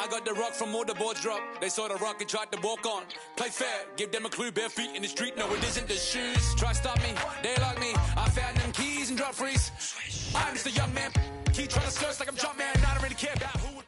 I got the rock from all the boards drop. They saw the rock and tried to walk on. Play fair, give them a clue, bare feet in the street. No, it isn't the shoes. Try stop me, they like me. I found them keys and drop freeze. I'm just a young man. Keep trying to search like I'm Jumpman. I don't really care about who would.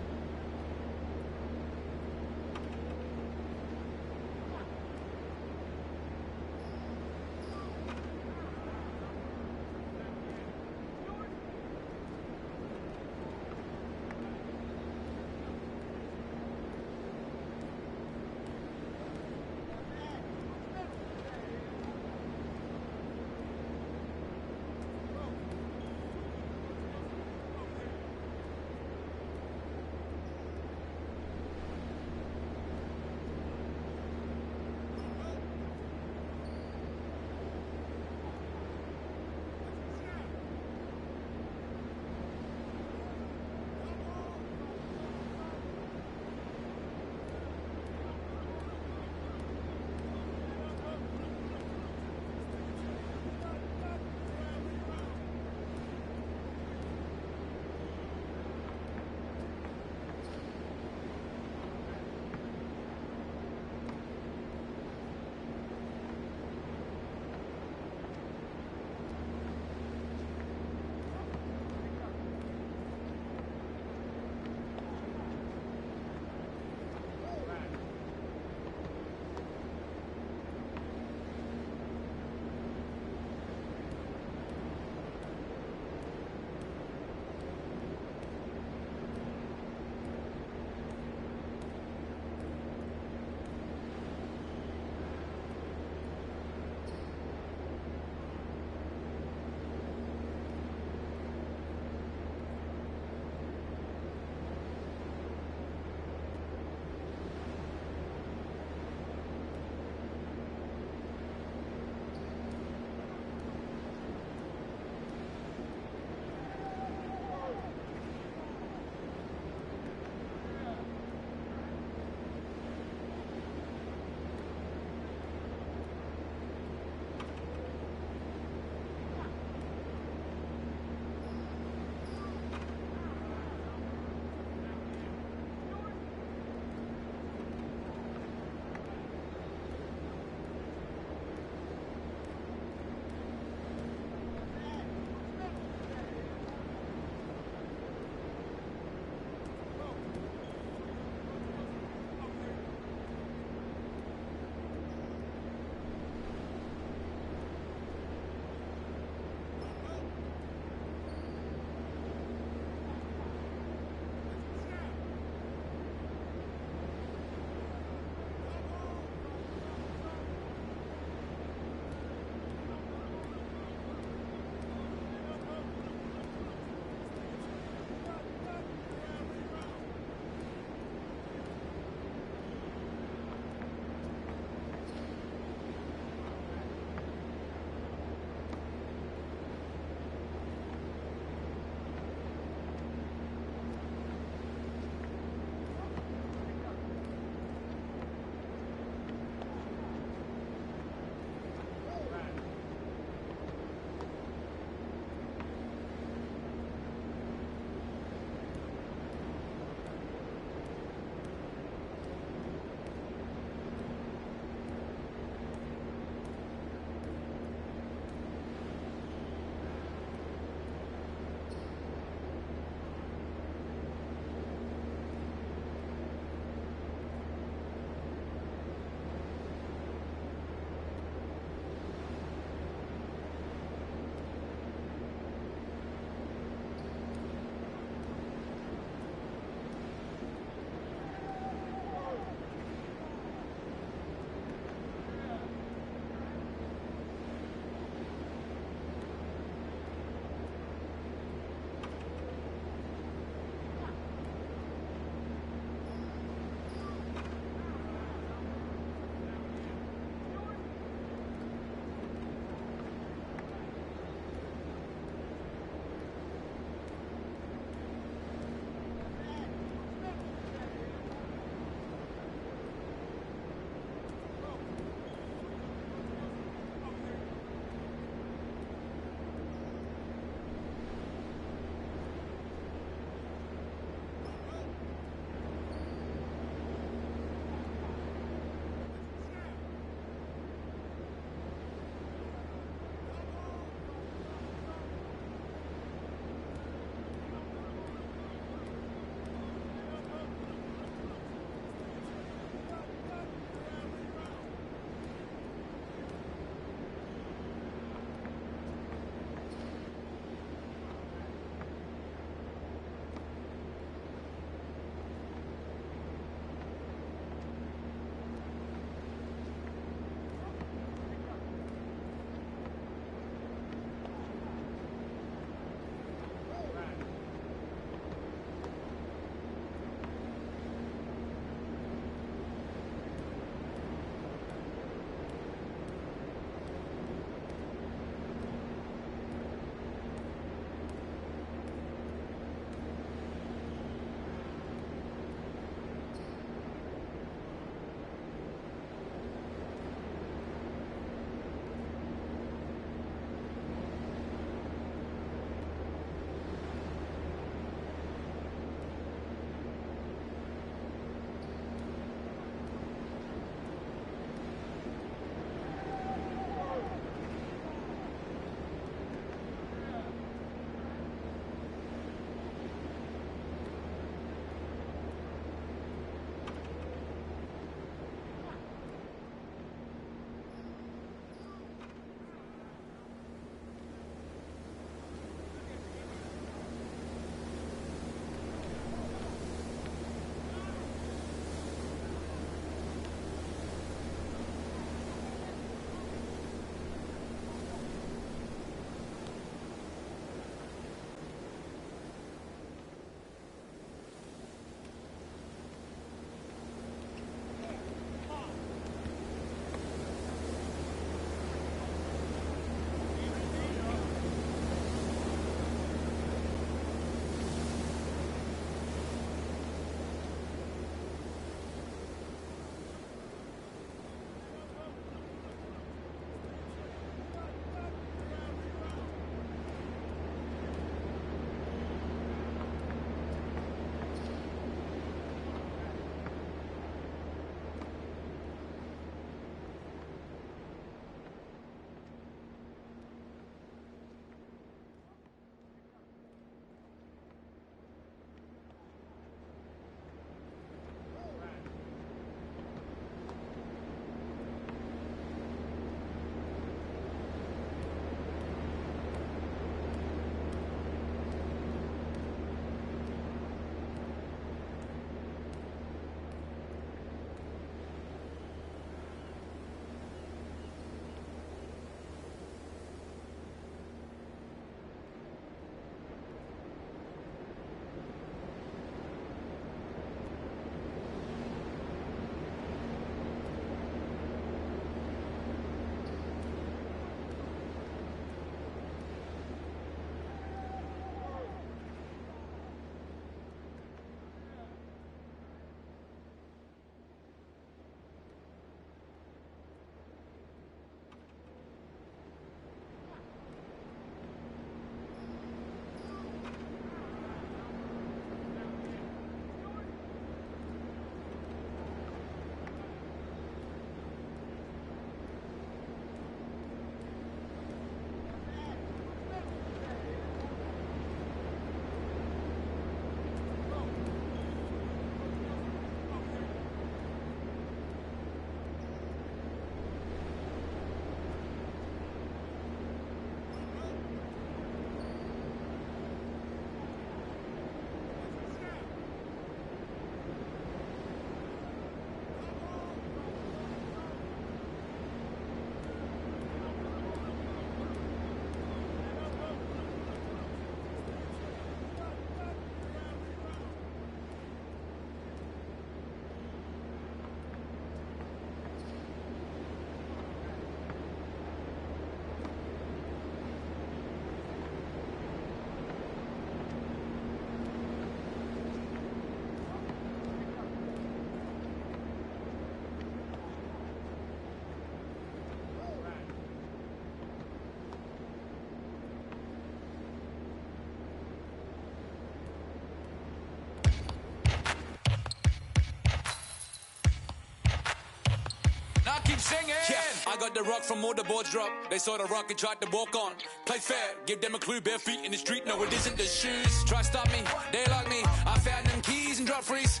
singing. Yeah, I got the rock from all the boards drop. They saw the rock and tried to walk on. Play fair, give them a clue. Bare feet in the street, no, it isn't the shoes. Try stop me, they like me. I found them keys and drop freeze.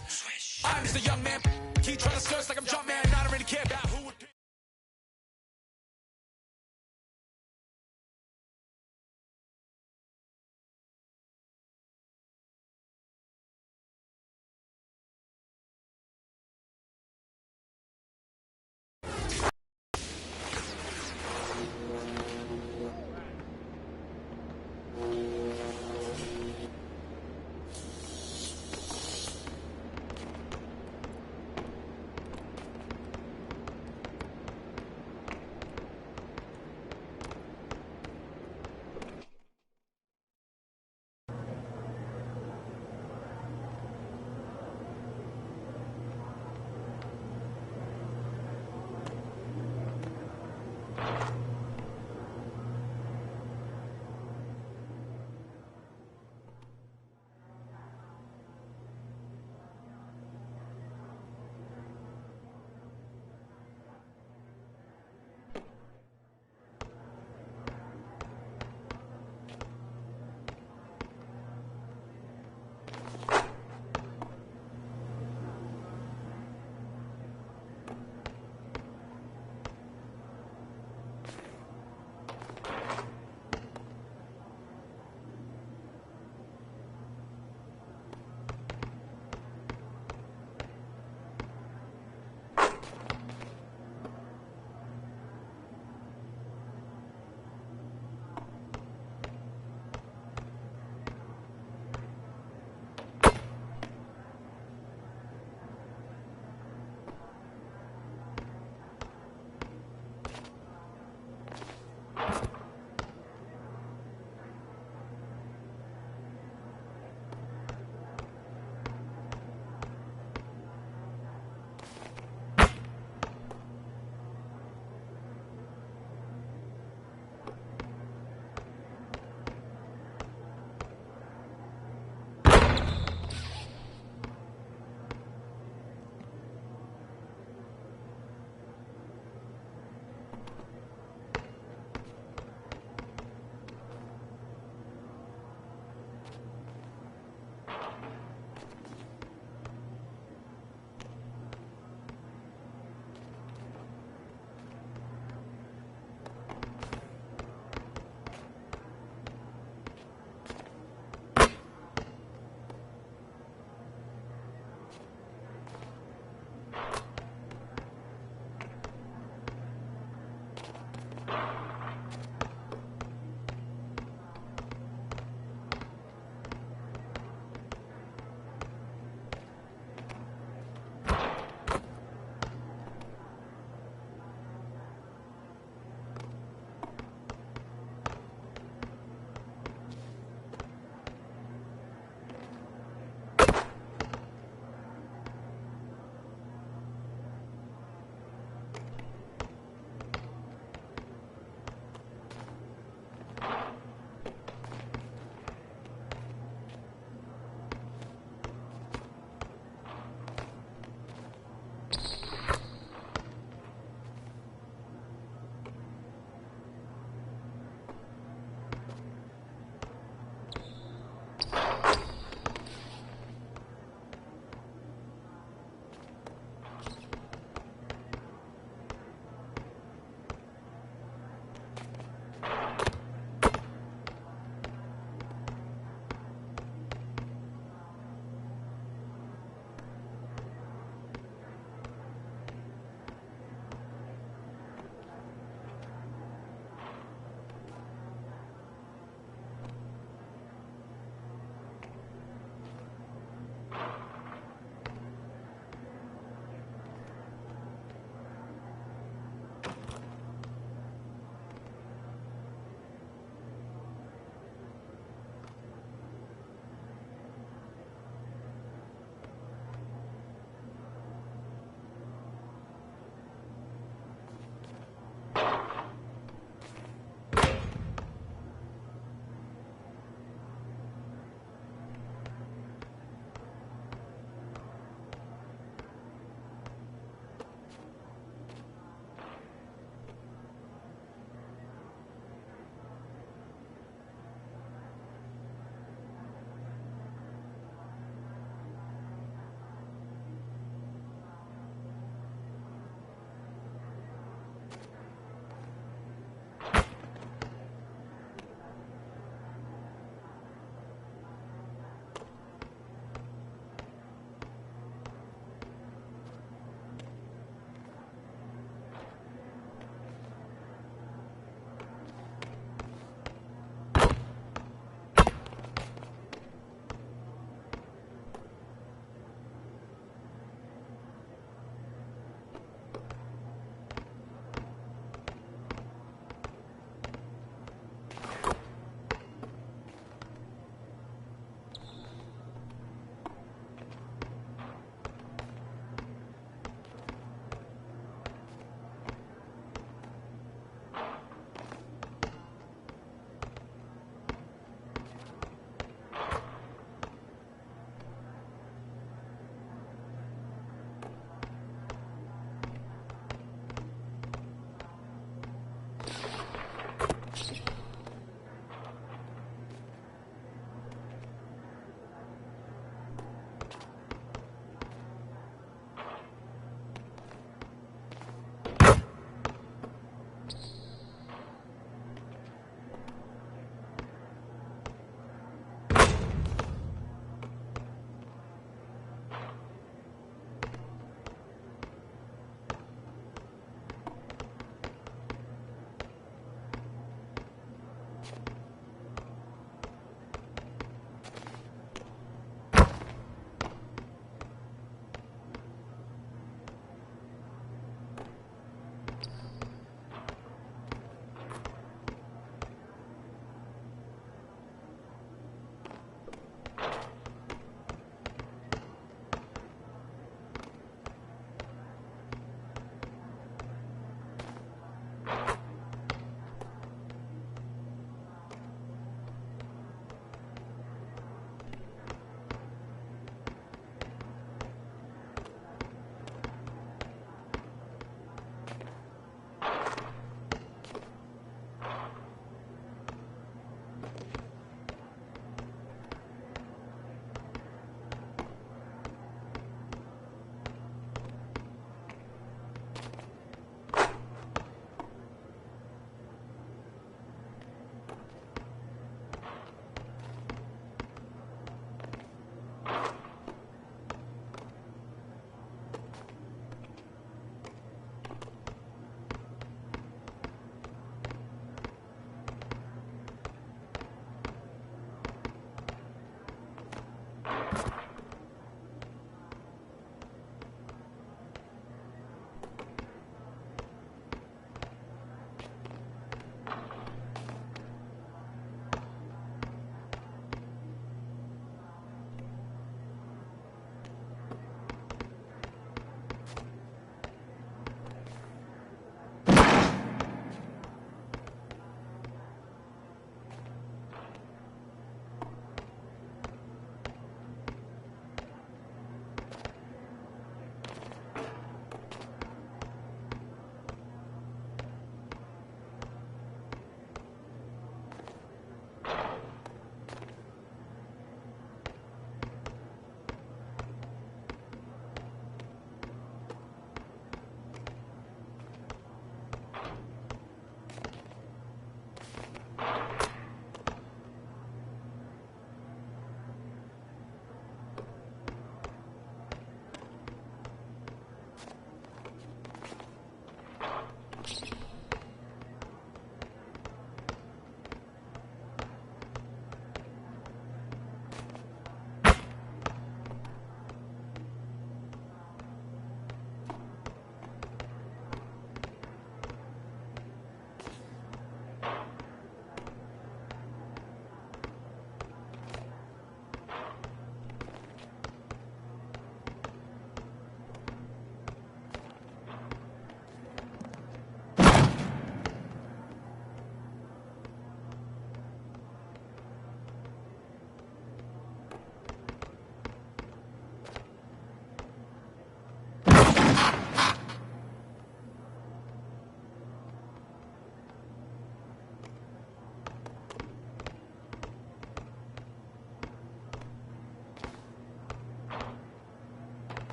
I'm just a young man. Keep trying to skirts like I'm Jumpman. I don't really care about who would.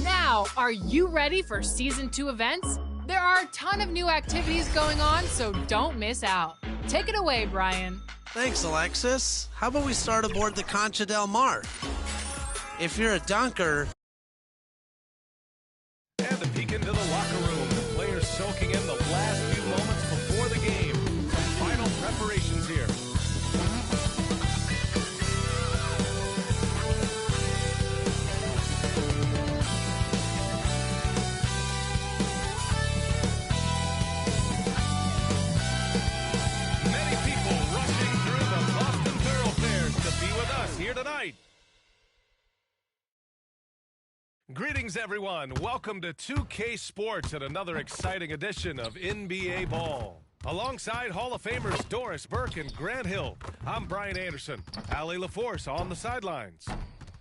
Now, are you ready for Season 2 events? There are a ton of new activities going on, so don't miss out. Take it away, Brian. Thanks, Alexis. How about we start aboard the Concha del Mar? If you're a dunker... And a peek into the locker room. The players soaking in the last few moments before the game. Some final preparations here. Many people rushing through the Boston thoroughfares to be with us here tonight. Greetings, everyone. Welcome to 2K Sports and another exciting edition of NBA Ball. Alongside Hall of Famers Doris Burke and Grant Hill, I'm Brian Anderson. Allie LaForce on the sidelines.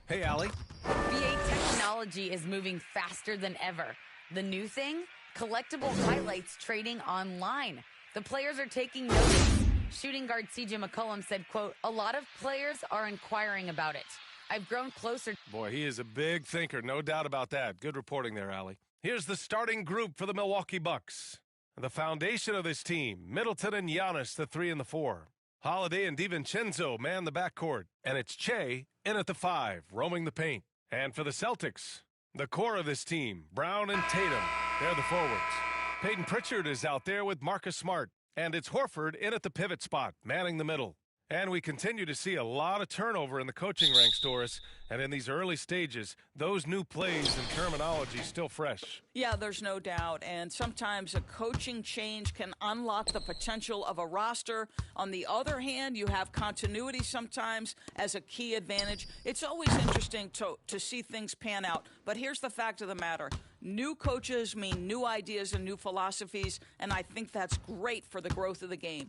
Hey, Allie. VA technology is moving faster than ever. The new thing? Collectible highlights trading online. The players are taking notice. Shooting guard CJ McCollum said, quote, "A lot of players are inquiring about it. I've grown closer." Boy, he is a big thinker, no doubt about that. Good reporting there, Allie. Here's the starting group for the Milwaukee Bucks. The foundation of this team, Middleton and Giannis, the 3 and the 4. Holiday and DiVincenzo man the backcourt. And it's Che in at the 5, roaming the paint. And for the Celtics, the core of this team, Brown and Tatum, they're the forwards. Peyton Pritchard is out there with Marcus Smart. And it's Horford in at the pivot spot, manning the middle. And we continue to see a lot of turnover in the coaching ranks, Doris. And in these early stages, those new plays and terminology still fresh. Yeah, there's no doubt. And sometimes a coaching change can unlock the potential of a roster. On the other hand, you have continuity sometimes as a key advantage. It's always interesting to see things pan out. But here's the fact of the matter. New coaches mean new ideas and new philosophies, and I think that's great for the growth of the game.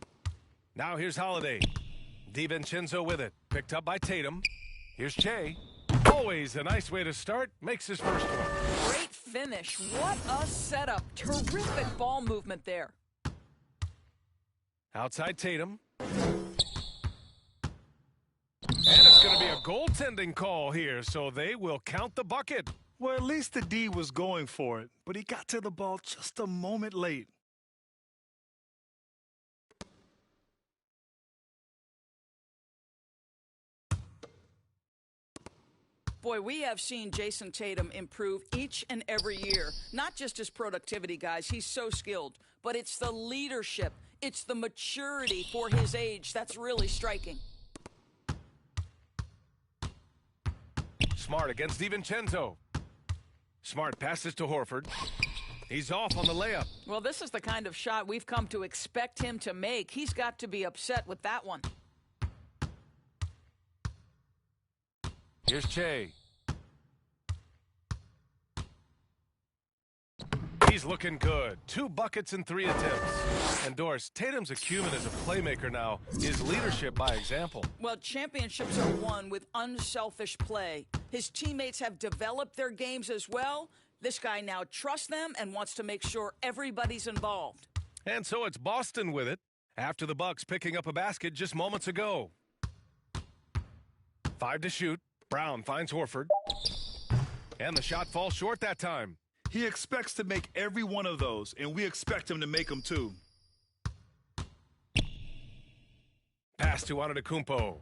Now here's Holiday. DiVincenzo with it. Picked up by Tatum. Here's Che. Always a nice way to start. Makes his first one. Great finish. What a setup. Terrific ball movement there. Outside Tatum. And it's going to be a goaltending call here, so they will count the bucket. Well, at least the D was going for it, but he got to the ball just a moment late. Boy, we have seen Jason Tatum improve each and every year. Not just his productivity, guys. He's so skilled. But it's the leadership. It's the maturity for his age that's really striking. Smart against DiVincenzo. Smart passes to Horford. He's off on the layup. Well, this is the kind of shot we've come to expect him to make. He's got to be upset with that one. Here's Che. He's looking good. 2 buckets in 3 attempts. And Doris, Tatum's acumen as a playmaker now is leadership by example. Well, championships are won with unselfish play. His teammates have developed their games as well. This guy now trusts them and wants to make sure everybody's involved. And so it's Boston with it after the Bucks picking up a basket just moments ago. 5 to shoot. Brown finds Horford. And the shot falls short that time. He expects to make every one of those, and we expect him to make them too. Pass to Antetokounmpo.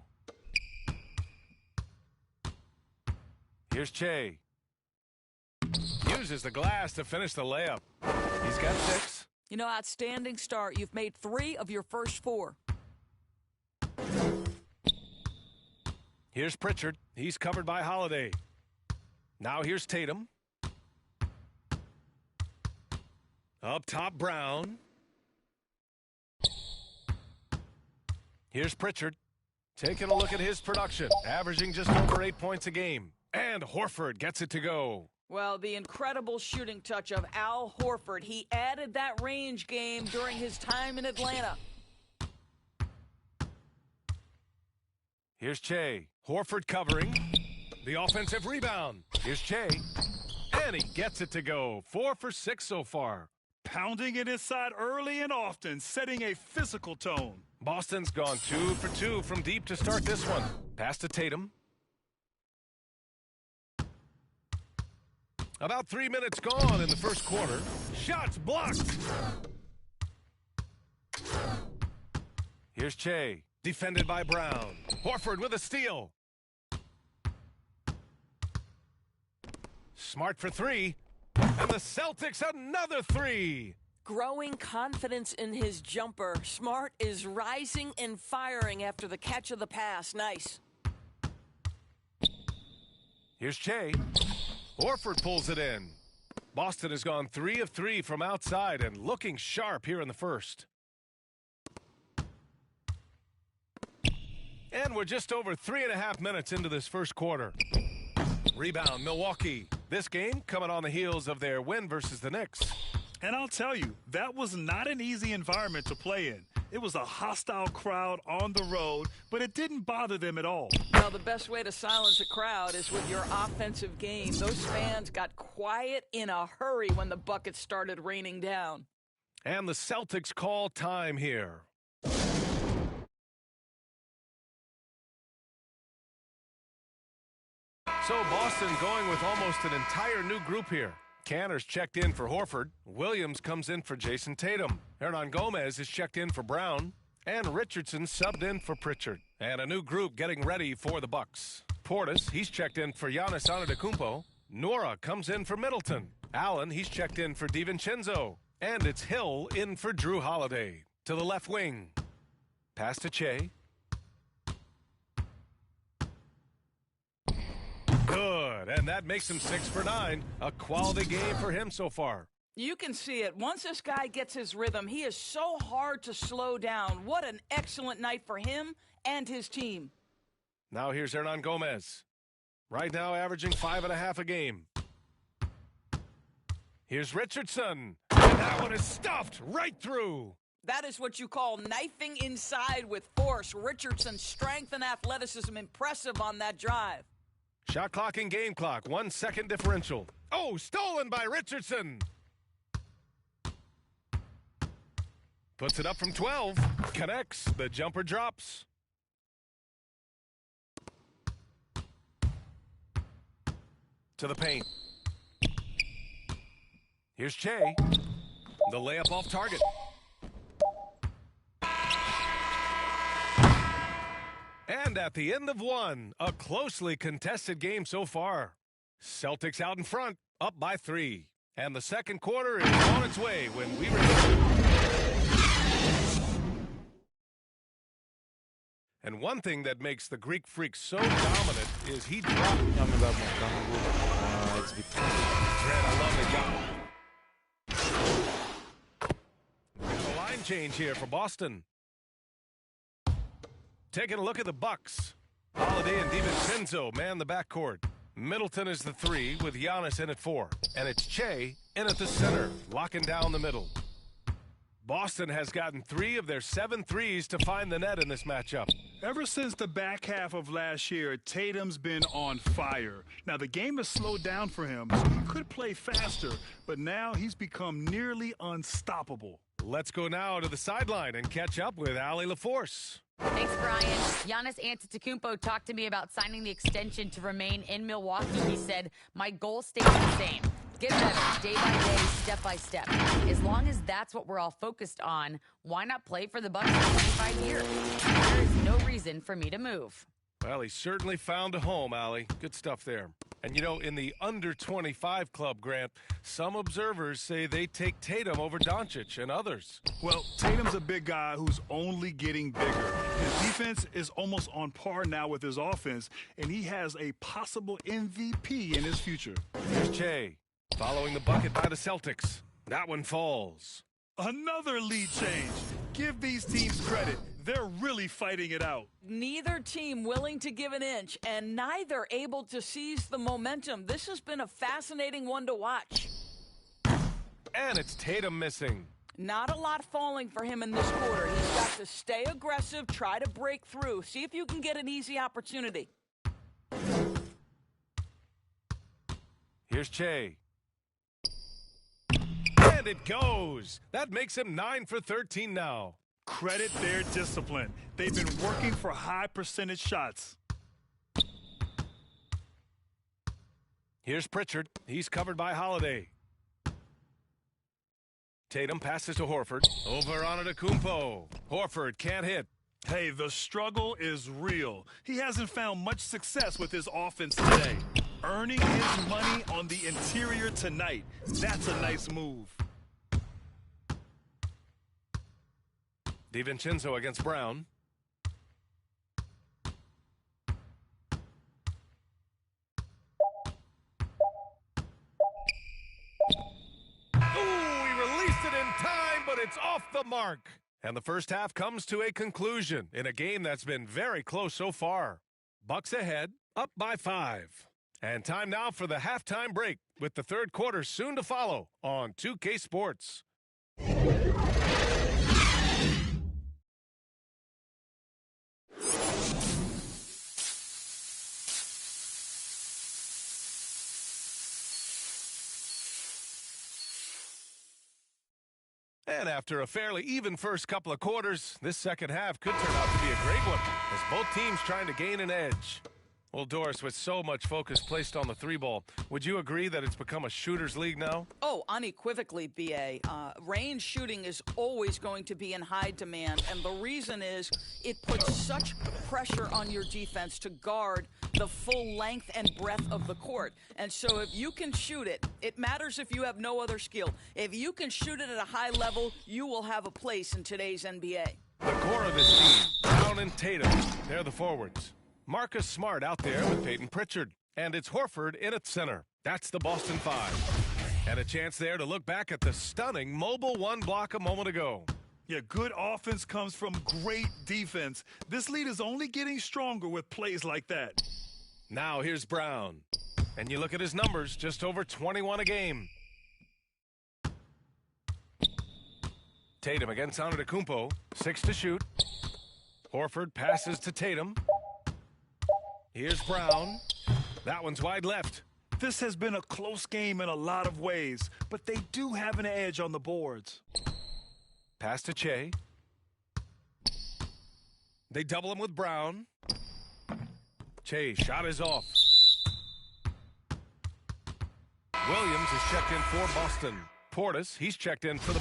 Here's Che. Uses the glass to finish the layup. He's got 6. You know, outstanding start. You've made 3 of your first 4. Here's Pritchard. He's covered by Holiday. Now here's Tatum. Up top, Brown. Here's Pritchard. Taking a look at his production. Averaging just over 8 points a game. And Horford gets it to go. Well, the incredible shooting touch of Al Horford. He added that range game during his time in Atlanta. Here's Che. Horford covering. The offensive rebound. Here's Che. And he gets it to go. 4 for 6 so far. Pounding it inside early and often, setting a physical tone. Boston's gone 2 for 2 from deep to start this one. Pass to Tatum. About 3 minutes gone in the first quarter. Shots blocked. Here's Che. Defended by Brown. Horford with a steal. Smart for 3. And the Celtics another 3. Growing confidence in his jumper. Smart is rising and firing after the catch of the pass. Nice. Here's Che. Horford pulls it in. Boston has gone 3 of 3 from outside and looking sharp here in the first. And we're just over 3.5 minutes into this first quarter. Rebound, Milwaukee. This game coming on the heels of their win versus the Knicks. And I'll tell you, that was not an easy environment to play in. It was a hostile crowd on the road, but it didn't bother them at all. Well, the best way to silence a crowd is with your offensive game. Those fans got quiet in a hurry when the buckets started raining down. And the Celtics call time here. So Boston going with almost an entire new group here. Canner's checked in for Horford. Williams comes in for Jason Tatum. Hernan Gomez is checked in for Brown. And Richardson subbed in for Pritchard. And a new group getting ready for the Bucks. Portis, he's checked in for Giannis Antetokounmpo. Nora comes in for Middleton. Allen, he's checked in for DiVincenzo. And it's Hill in for Drew Holiday. To the left wing. Pass to Che. Good, and that makes him 6 for 9. A quality game for him so far. You can see it. Once this guy gets his rhythm, he is so hard to slow down. What an excellent night for him and his team. Now here's Hernan Gomez. Right now averaging 5.5 a game. Here's Richardson. And that one is stuffed right through. That is what you call knifing inside with force. Richardson's strength and athleticism impressive on that drive. Shot clock and game clock, 1 second differential. Oh, stolen by Richardson. Puts it up from 12. Connects. The jumper drops. To the paint. Here's Che. The layup off target. And at the end of one, a closely contested game so far. Celtics out in front, up by 3. And the second quarter is on its way when we return. And one thing that makes the Greek Freak so dominant is he dropped. A line change here for Boston. Taking a look at the Bucks. Holiday and DiVincenzo man the backcourt. Middleton is the 3 with Giannis in at 4. And it's Che in at the center, locking down the middle. Boston has gotten 3 of their 7 threes to find the net in this matchup. Ever since the back half of last year, Tatum's been on fire. Now, the game has slowed down for him, so he could play faster, but now he's become nearly unstoppable. Let's go now to the sideline and catch up with Allie LaForce. Thanks, Brian. Giannis Antetokounmpo talked to me about signing the extension to remain in Milwaukee. He said, my goal stays the same. Get better day by day, step by step. As long as that's what we're all focused on, why not play for the Bucks for 25 years? There is no reason for me to move. Well, he certainly found a home, Allie. Good stuff there. And, you know, in the under-25 club, Grant, some observers say they take Tatum over Doncic and others. Well, Tatum's a big guy who's only getting bigger. His defense is almost on par now with his offense, and he has a possible MVP in his future. Here's Che, following the bucket by the Celtics. That one falls. Another lead change. Give these teams credit. They're really fighting it out. Neither team willing to give an inch, and neither able to seize the momentum. This has been a fascinating one to watch. And it's Tatum missing. Not a lot falling for him in this quarter. He's got to stay aggressive, try to break through. See if you can get an easy opportunity. Here's Che. And it goes. That makes him 9 for 13 now. Credit their discipline. They've been working for high percentage shots. Here's Pritchard. He's covered by Holiday. Tatum passes to Horford. Over on Antetokounmpo. Horford can't hit. Hey, the struggle is real. He hasn't found much success with his offense today. Earning his money on the interior tonight. That's a nice move. DiVincenzo against Brown. But it's off the mark. And the first half comes to a conclusion in a game that's been very close so far. Bucks ahead, up by 5. And time now for the halftime break with the third quarter soon to follow on 2K Sports. And after a fairly even first couple of quarters, this second half could turn out to be a great one as both teams trying to gain an edge. Well, Doris, with so much focus placed on the three ball, would you agree that it's become a shooter's league now? Oh, unequivocally, B.A. Range shooting is always going to be in high demand, and the reason is it puts such pressure on your defense to guard the full length and breadth of the court. And so if you can shoot it, it matters if you have no other skill. If you can shoot it at a high level, you will have a place in today's NBA. The core of this team, Brown and Tatum, they're the forwards. Marcus Smart out there with Peyton Pritchard. And it's Horford in at center. That's the Boston Five. And a chance there to look back at the stunning mobile one block a moment ago. Yeah, good offense comes from great defense. This lead is only getting stronger with plays like that. Now here's Brown. And you look at his numbers, just over 21 a game. Tatum against Antetokounmpo, 6 to shoot. Horford passes to Tatum. Here's Brown. That one's wide left. This has been a close game in a lot of ways, but they do have an edge on the boards. Pass to Che. They double him with Brown. Che, shot is off. Williams is checked in for Boston. Portis, he's checked in for the...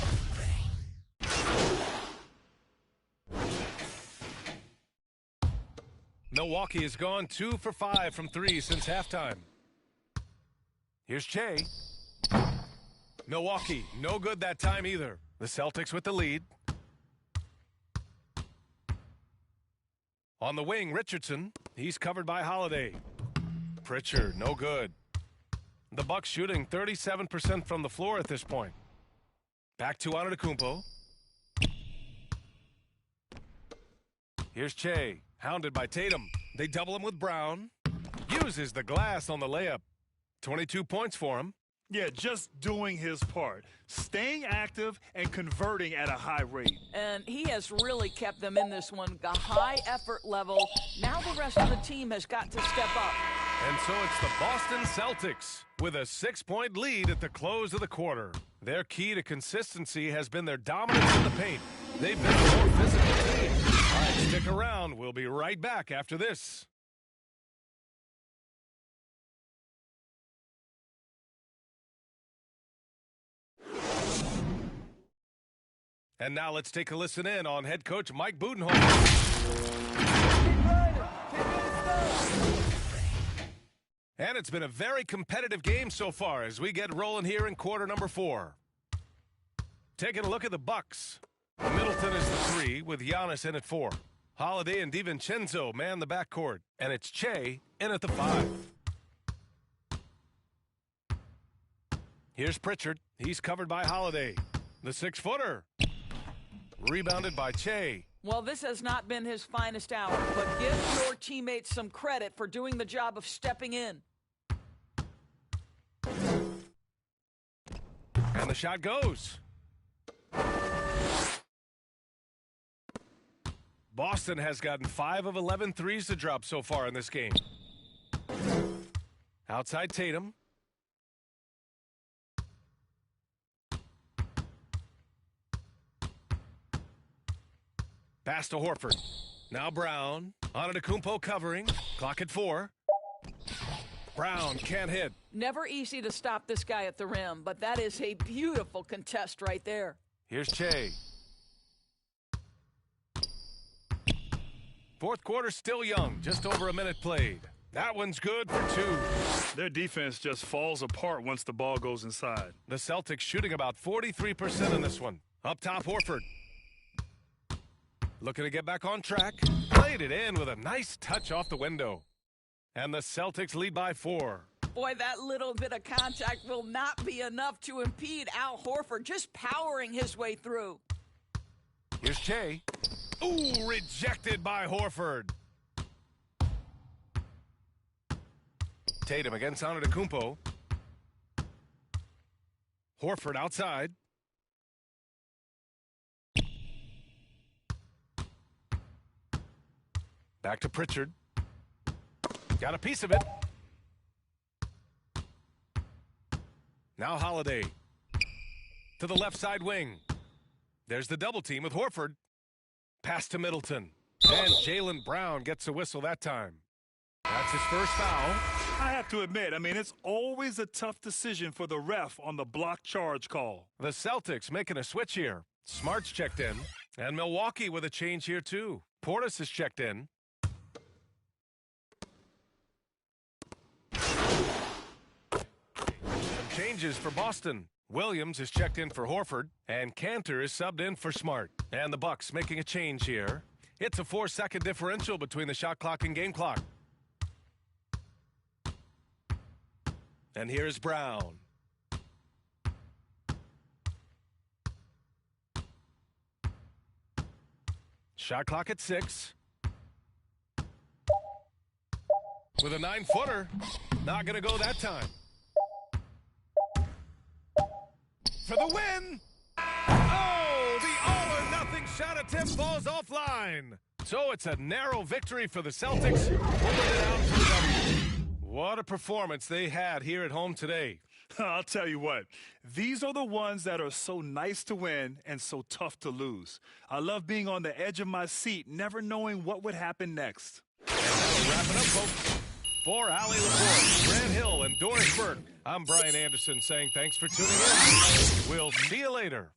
Milwaukee has gone 2 for 5 from 3 since halftime. Here's Che. Milwaukee, no good that time either. The Celtics with the lead. On the wing, Richardson. He's covered by Holiday. Pritchard, no good. The Bucks shooting 37% from the floor at this point. Back to Antetokounmpo. Here's Che, hounded by Tatum. They double him with Brown. Uses the glass on the layup. 22 points for him. Yeah, just doing his part. Staying active and converting at a high rate. And he has really kept them in this one. The high effort level. Now the rest of the team has got to step up. And so it's the Boston Celtics with a 6-point lead at the close of the quarter. Their key to consistency has been their dominance in the paint. They've been a more physical team. All right, stick around. We'll be right back after this. And now let's take a listen in on head coach Mike Budenholzer. And it's been a very competitive game so far as we get rolling here in quarter number 4. Taking a look at the Bucks. Middleton is the 3 with Giannis in at 4. Holiday and DiVincenzo man the backcourt. And it's Che in at the 5. Here's Pritchard. He's covered by Holiday. The 6-footer. Rebounded by Che. Well, this has not been his finest hour, but give your teammates some credit for doing the job of stepping in. And the shot goes. Boston has gotten 5 of 11 threes to drop so far in this game. Outside Tatum. Pass to Horford. Now Brown. Antetokounmpo covering. Clock at 4. Brown can't hit. Never easy to stop this guy at the rim, but that is a beautiful contest right there. Here's Che. Fourth quarter still young, just over a minute played. That one's good for 2. Their defense just falls apart once the ball goes inside. The Celtics shooting about 43% in this one. Up top, Horford. Looking to get back on track. Played it in with a nice touch off the window. And the Celtics lead by 4. Boy, that little bit of contact will not be enough to impede Al Horford just powering his way through. Here's Che. Ooh, rejected by Horford. Tatum against Antetokounmpo. Horford outside. Back to Pritchard. Got a piece of it. Now Holiday. To the left side wing. There's the double team with Horford. Pass to Middleton. And Jaylen Brown gets a whistle that time. That's his first foul. I have to admit, it's always a tough decision for the ref on the block charge call. The Celtics making a switch here. Smart's checked in. And Milwaukee with a change here too. Portis is checked in. Some changes for Boston. Williams is checked in for Horford, and Cantor is subbed in for Smart. And the Bucks making a change here. It's a 4-second differential between the shot clock and game clock. And here's Brown. Shot clock at 6. With a 9-footer. Not going to go that time. For the win! Oh, the all-or-nothing shot attempt falls offline. So it's a narrow victory for the Celtics. Pulling it out for the W. What a performance they had here at home today. I'll tell you what, these are the ones that are so nice to win and so tough to lose. I love being on the edge of my seat, never knowing what would happen next. And that'll wrap it up, folks. For Allie Laporte, Grant Hill, and Doris Burke, I'm Brian Anderson saying thanks for tuning in. We'll see you later.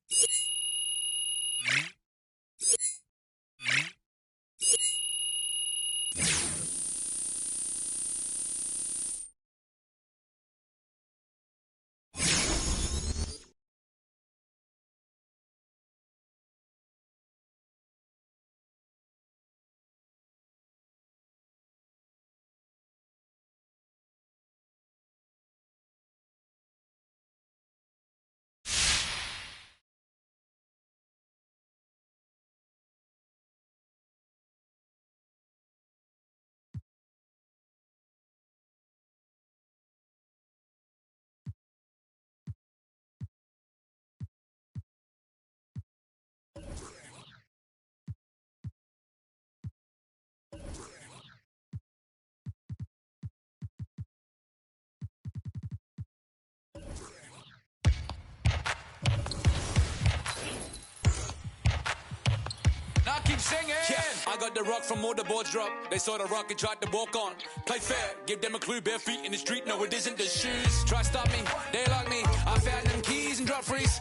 Now keep singing. Yeah, I got the rock from all the boards drop. They saw the rock and tried to walk on. Play fair, give them a clue. Bare feet in the street. No, it isn't the shoes. Try stop me, they like me. I found them keys and drop freeze.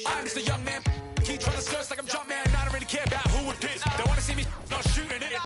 I'm just a young man. Keep trying to search like I'm jump man. I don't really care about who it is. They want to see me not shooting it.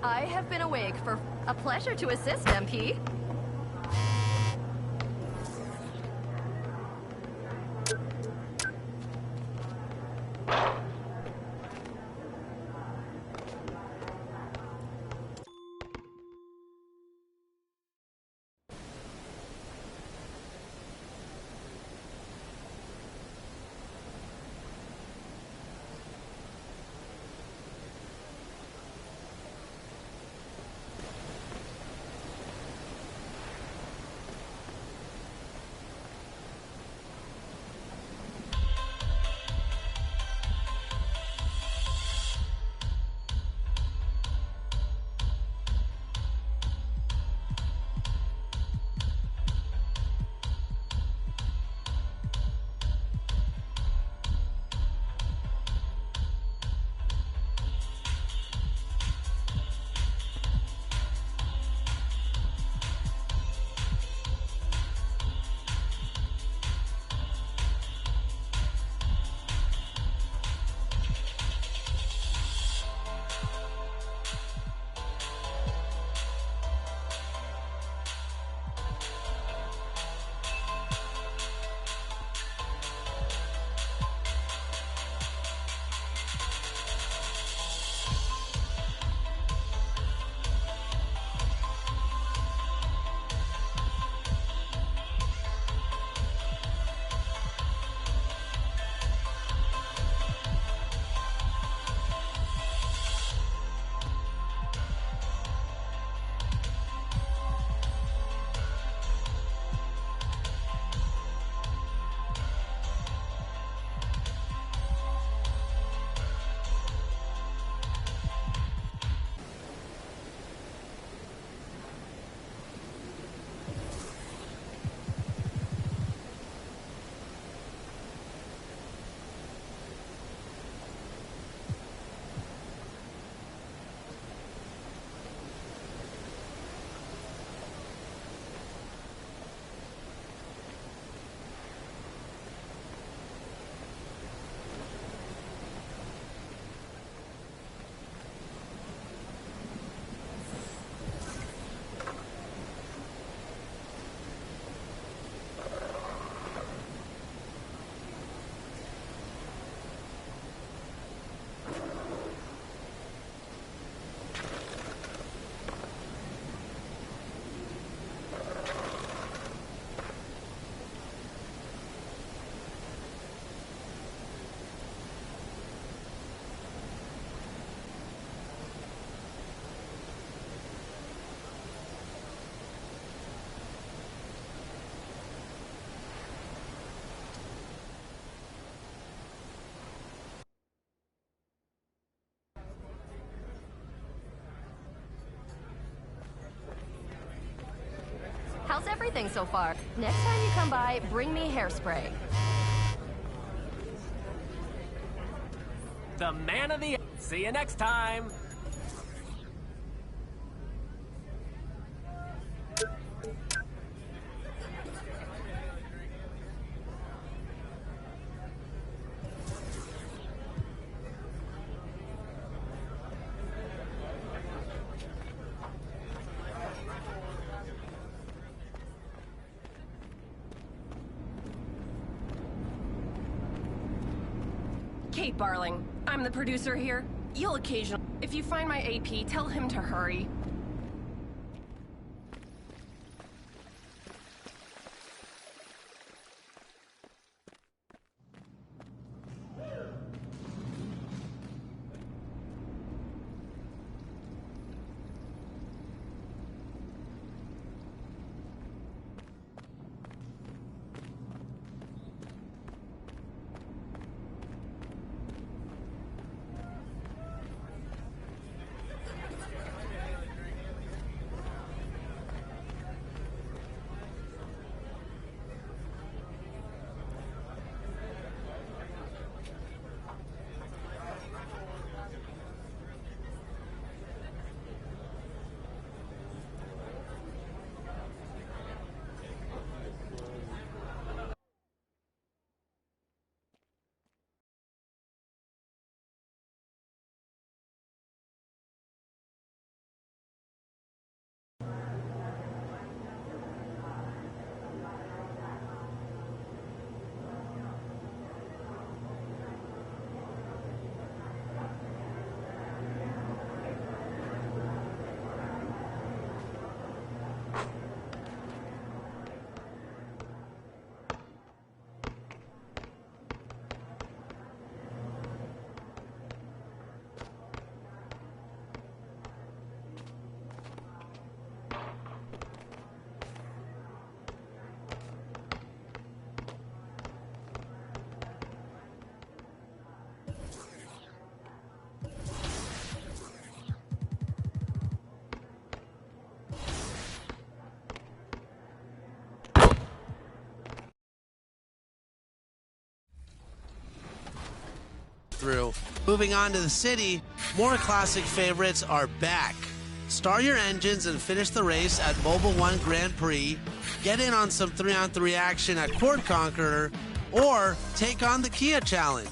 I have been awake for a pleasure to assist, MP. How's everything so far? Next time you come by, bring me hairspray. The man of the... See you next time! Kate Barling. I'm the producer here. You'll occasionally... If you find my AP, tell him to hurry. through. Moving on to the city, more classic favorites are back. Start your engines and finish the race at Mobile One Grand Prix. Get in on some 3-on-3 action at Court Conqueror, or take on the Kia Challenge.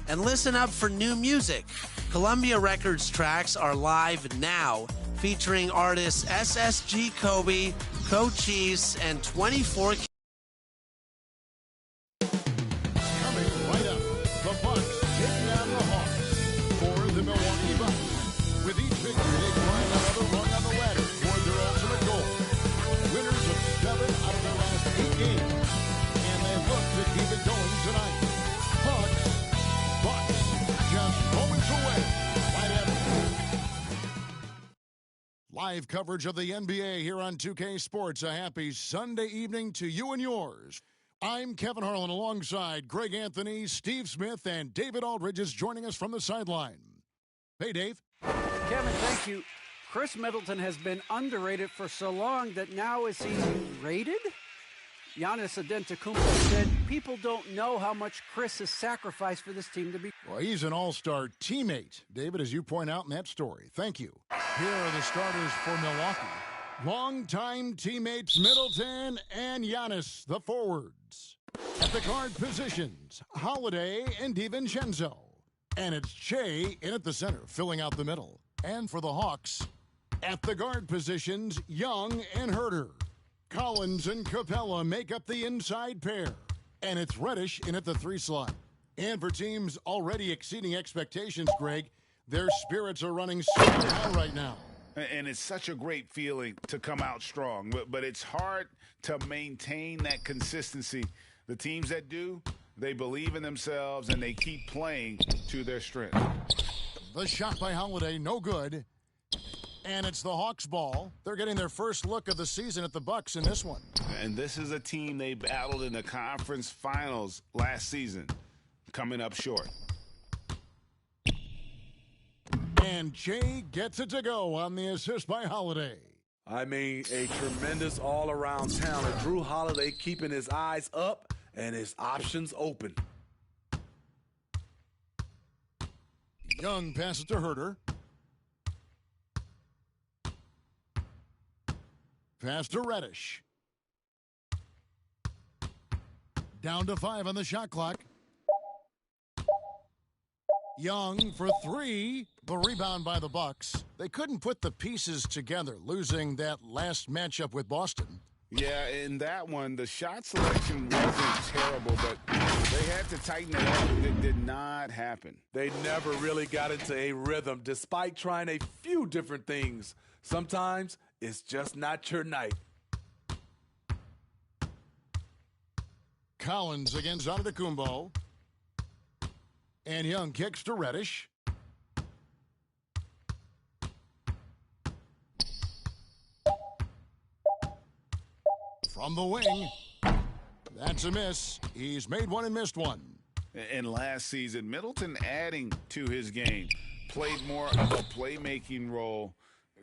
And listen up for new music. Columbia Records tracks are live now, featuring artists SSG Kobe, Cochise, and 24. Coming right up, the Bucks taking on the Hawks for the Milwaukee Bucks. With each victory, they climb another rung on the ladder toward their ultimate goal. Winners of 7 out of their last 8 games, and they look to keep it going tonight. Bucks, just moments away. Right after. Live coverage of the NBA here on 2K Sports. A happy Sunday evening to you and yours. I'm Kevin Harlan alongside Greg Anthony, Steve Smith, and David Aldridge is joining us from the sideline. Hey, Dave. Kevin, thank you. Chris Middleton has been underrated for so long that now is he rated? Giannis Antetokounmpo said people don't know how much Chris has sacrificed for this team to be. Well, he's an all-star teammate, David, as you point out in that story. Thank you. Here are the starters for Milwaukee. Longtime teammates Middleton and Giannis, the forwards. At the guard positions, Holiday and DiVincenzo. And it's Che in at the center, filling out the middle. And for the Hawks, at the guard positions, Young and Herter. Collins and Capella make up the inside pair. And it's Reddish in at the 3 slot. And for teams already exceeding expectations, Greg, their spirits are running super high right now. And it's such a great feeling to come out strong, but it's hard to maintain that consistency. The teams that do, they believe in themselves and they keep playing to their strength. The shot by Holiday, no good. And it's the Hawks' ball. They're getting their first look of the season at the Bucks in this one. And this is a team they battled in the conference finals last season, coming up short. And Jay gets it to go on the assist by Holiday. I mean, a tremendous all-around talent. Drew Holiday keeping his eyes up and his options open. Young passes to Herter. Pass to Reddish. Down to 5 on the shot clock. Young for 3. The rebound by the Bucks. They couldn't put the pieces together, losing that last matchup with Boston. Yeah, in that one, the shot selection wasn't terrible, but they had to tighten it up. It did not happen. They never really got into a rhythm, despite trying a few different things. Sometimes it's just not your night. Collins against Antetokounmpo. And Young kicks to Reddish. From the wing. That's a miss. He's made one and missed one. And last season, Middleton adding to his game. Played more of a playmaking role.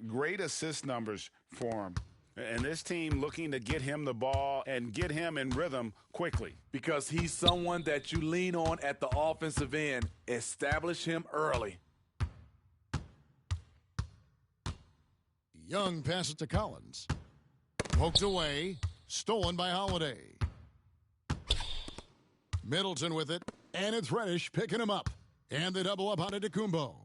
Great assist numbers for him. And this team looking to get him the ball and get him in rhythm quickly. Because he's someone that you lean on at the offensive end. Establish him early. Young passes to Collins. Poked away. Stolen by Holiday. Middleton with it. And it's Reddish picking him up. And they double up on Antetokounmpo.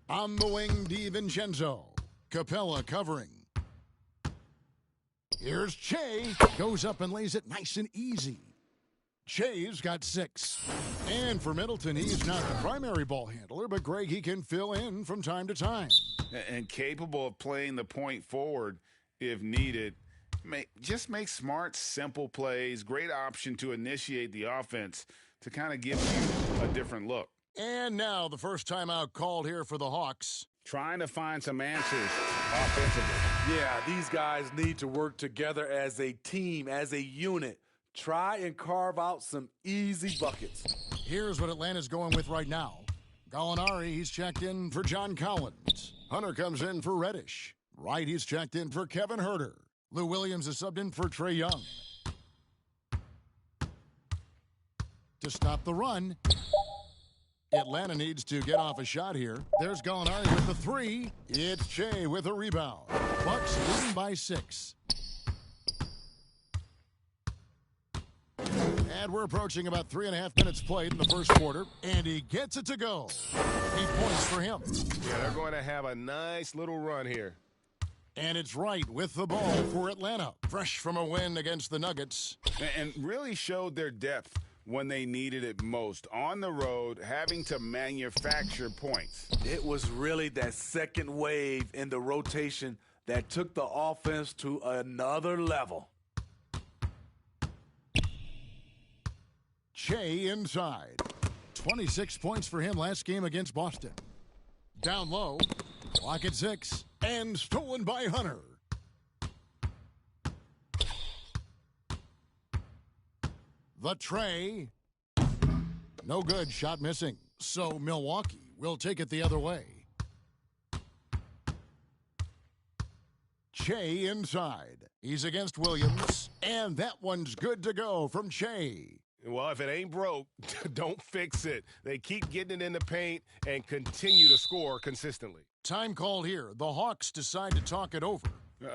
On the wing, DiVincenzo. Capella covering. Here's Che. Goes up and lays it nice and easy. Che's got 6. And for Middleton, he's not the primary ball handler, but Greg, he can fill in from time to time. And capable of playing the point forward if needed. Just make smart, simple plays. Great option to initiate the offense to kind of give you a different look. And now the first timeout called here for the Hawks. Trying to find some answers offensively. Yeah, these guys need to work together as a team, as a unit. Try and carve out some easy buckets. Here's what Atlanta's going with right now. Gallinari, he's checked in for John Collins. Hunter comes in for Reddish. Wright, he's checked in for Kevin Herter. Lou Williams is subbed in for Trae Young. to stop the run. Atlanta needs to get off a shot here. There's Gallinari with the three. It's Shea with a rebound. Bucks leading by 6. And we're approaching about 3.5 minutes played in the first quarter. And he gets it to go. 8 points for him. Yeah, they're going to have a nice little run here. And it's Wright with the ball for Atlanta. Fresh from a win against the Nuggets. And really showed their depth when they needed it most. On the road, having to manufacture points. It was really that second wave in the rotation that took the offense to another level. Shea inside. 26 points for him last game against Boston. Down low. Clock at 6. And stolen by Hunter. The tray. No good. Shot missing. So Milwaukee will take it the other way. Shea inside. He's against Williams. And that one's good to go from Shea. Well, if it ain't broke, don't fix it. They keep getting it in the paint and continue to score consistently. Time called here. The Hawks decide to talk it over.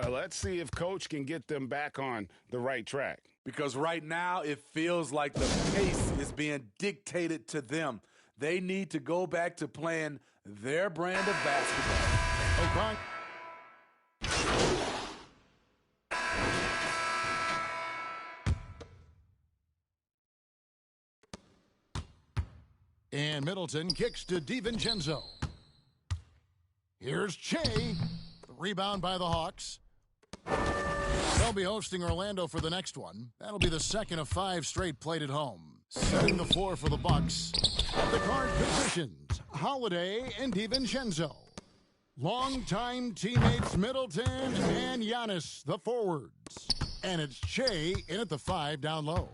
Let's see if Coach can get them back on the right track. Because right now it feels like the pace is being dictated to them. They need to go back to playing their brand of basketball. Okay. And Middleton kicks to DiVincenzo. Here's Shea. Rebound by the Hawks. They'll be hosting Orlando for the next one. That'll be the second of 5 straight played at home. Setting the floor for the Bucks. At the guard positions, Holiday and DiVincenzo. Longtime teammates Middleton and Giannis, the forwards. And it's Shea in at the 5 down low.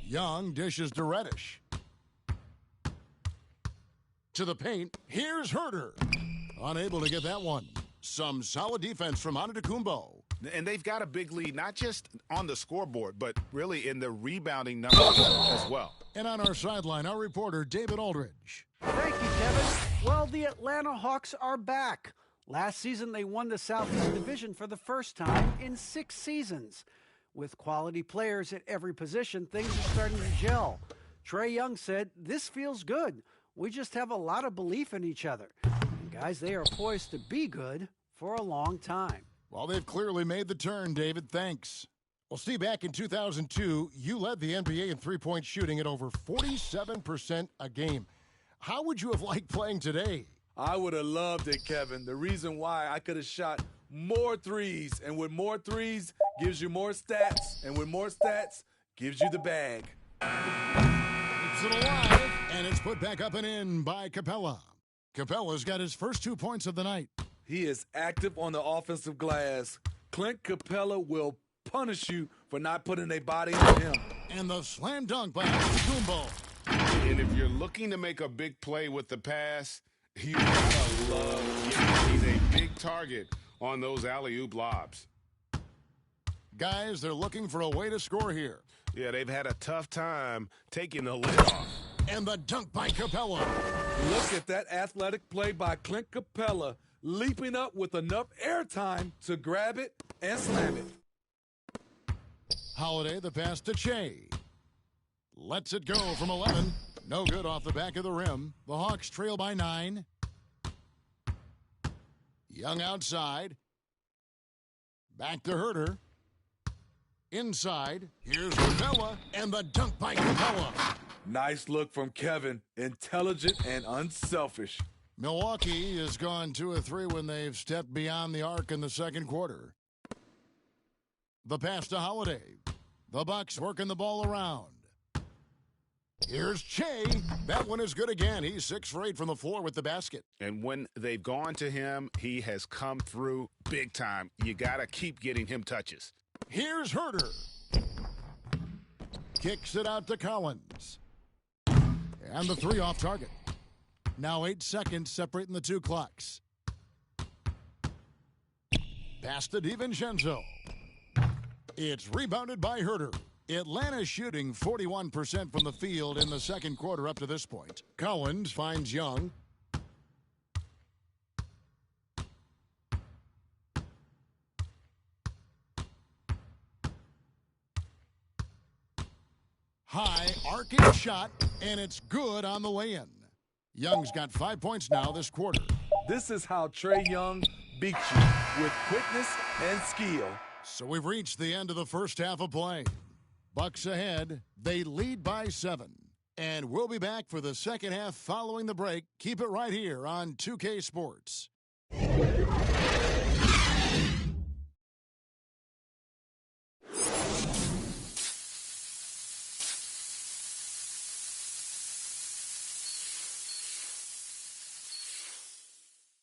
Young dishes to Reddish. To the paint, here's Herter. Unable to get that one. Some solid defense from Antetokounmpo. And they've got a big lead, not just on the scoreboard, but really in the rebounding numbers as well. And on our sideline, our reporter, David Aldridge. Thank you, Kevin. Well, the Atlanta Hawks are back. Last season, they won the Southeast Division for the first time in 6 seasons. With quality players at every position, things are starting to gel. Trae Young said, "This feels good. We just have a lot of belief in each other." And guys, they are poised to be good for a long time. Well, they've clearly made the turn, David. Thanks. Well, Steve, back in 2002, you led the NBA in three-point shooting at over 47% a game. How would you have liked playing today? I would have loved it, Kevin. The reason why, I could have shot more threes, and with more threes gives you more stats, and with more stats gives you the bag. Keeps it alive, and it's put back up and in by Capella. Capella's got his first 2 points of the night. He is active on the offensive glass. Clint Capella will punish you for not putting a body on him. And the slam dunk by Antetokounmpo. And if you're looking to make a big play with the pass, you gotta love him. He's a big target on those alley-oop lobs. Guys, they're looking for a way to score here. Yeah, they've had a tough time taking the lid off. And the dunk by Capella. Look at that athletic play by Clint Capella, leaping up with enough airtime to grab it and slam it. Holiday, the pass to Shea. Lets it go from 11. No good off the back of the rim. The Hawks trail by 9. Young outside. Back to Herter. Inside. Here's Capella. And the dunk by Capella. Nice look from Kevin. Intelligent and unselfish. Milwaukee has gone 2 of 3 when they've stepped beyond the arc in the second quarter. The pass to Holiday. The Bucks working the ball around. Here's Shea. That one is good again. He's 6 for 8 from the floor with the basket. And when they've gone to him, he has come through big time. You got to keep getting him touches. Here's Herter. Kicks it out to Collins. And the 3 off target. Now 8 seconds separating the 2 clocks. Pass to DiVincenzo. It's rebounded by Herter. Atlanta shooting 41% from the field in the second quarter up to this point. Collins finds Young. High arcing shot, and it's good on the way in. Young's got 5 points now this quarter. This is how Trae Young beats you, with quickness and skill. So we've reached the end of the first half of play. Bucks ahead. They lead by 7. And we'll be back for the second half following the break. Keep it right here on 2K Sports.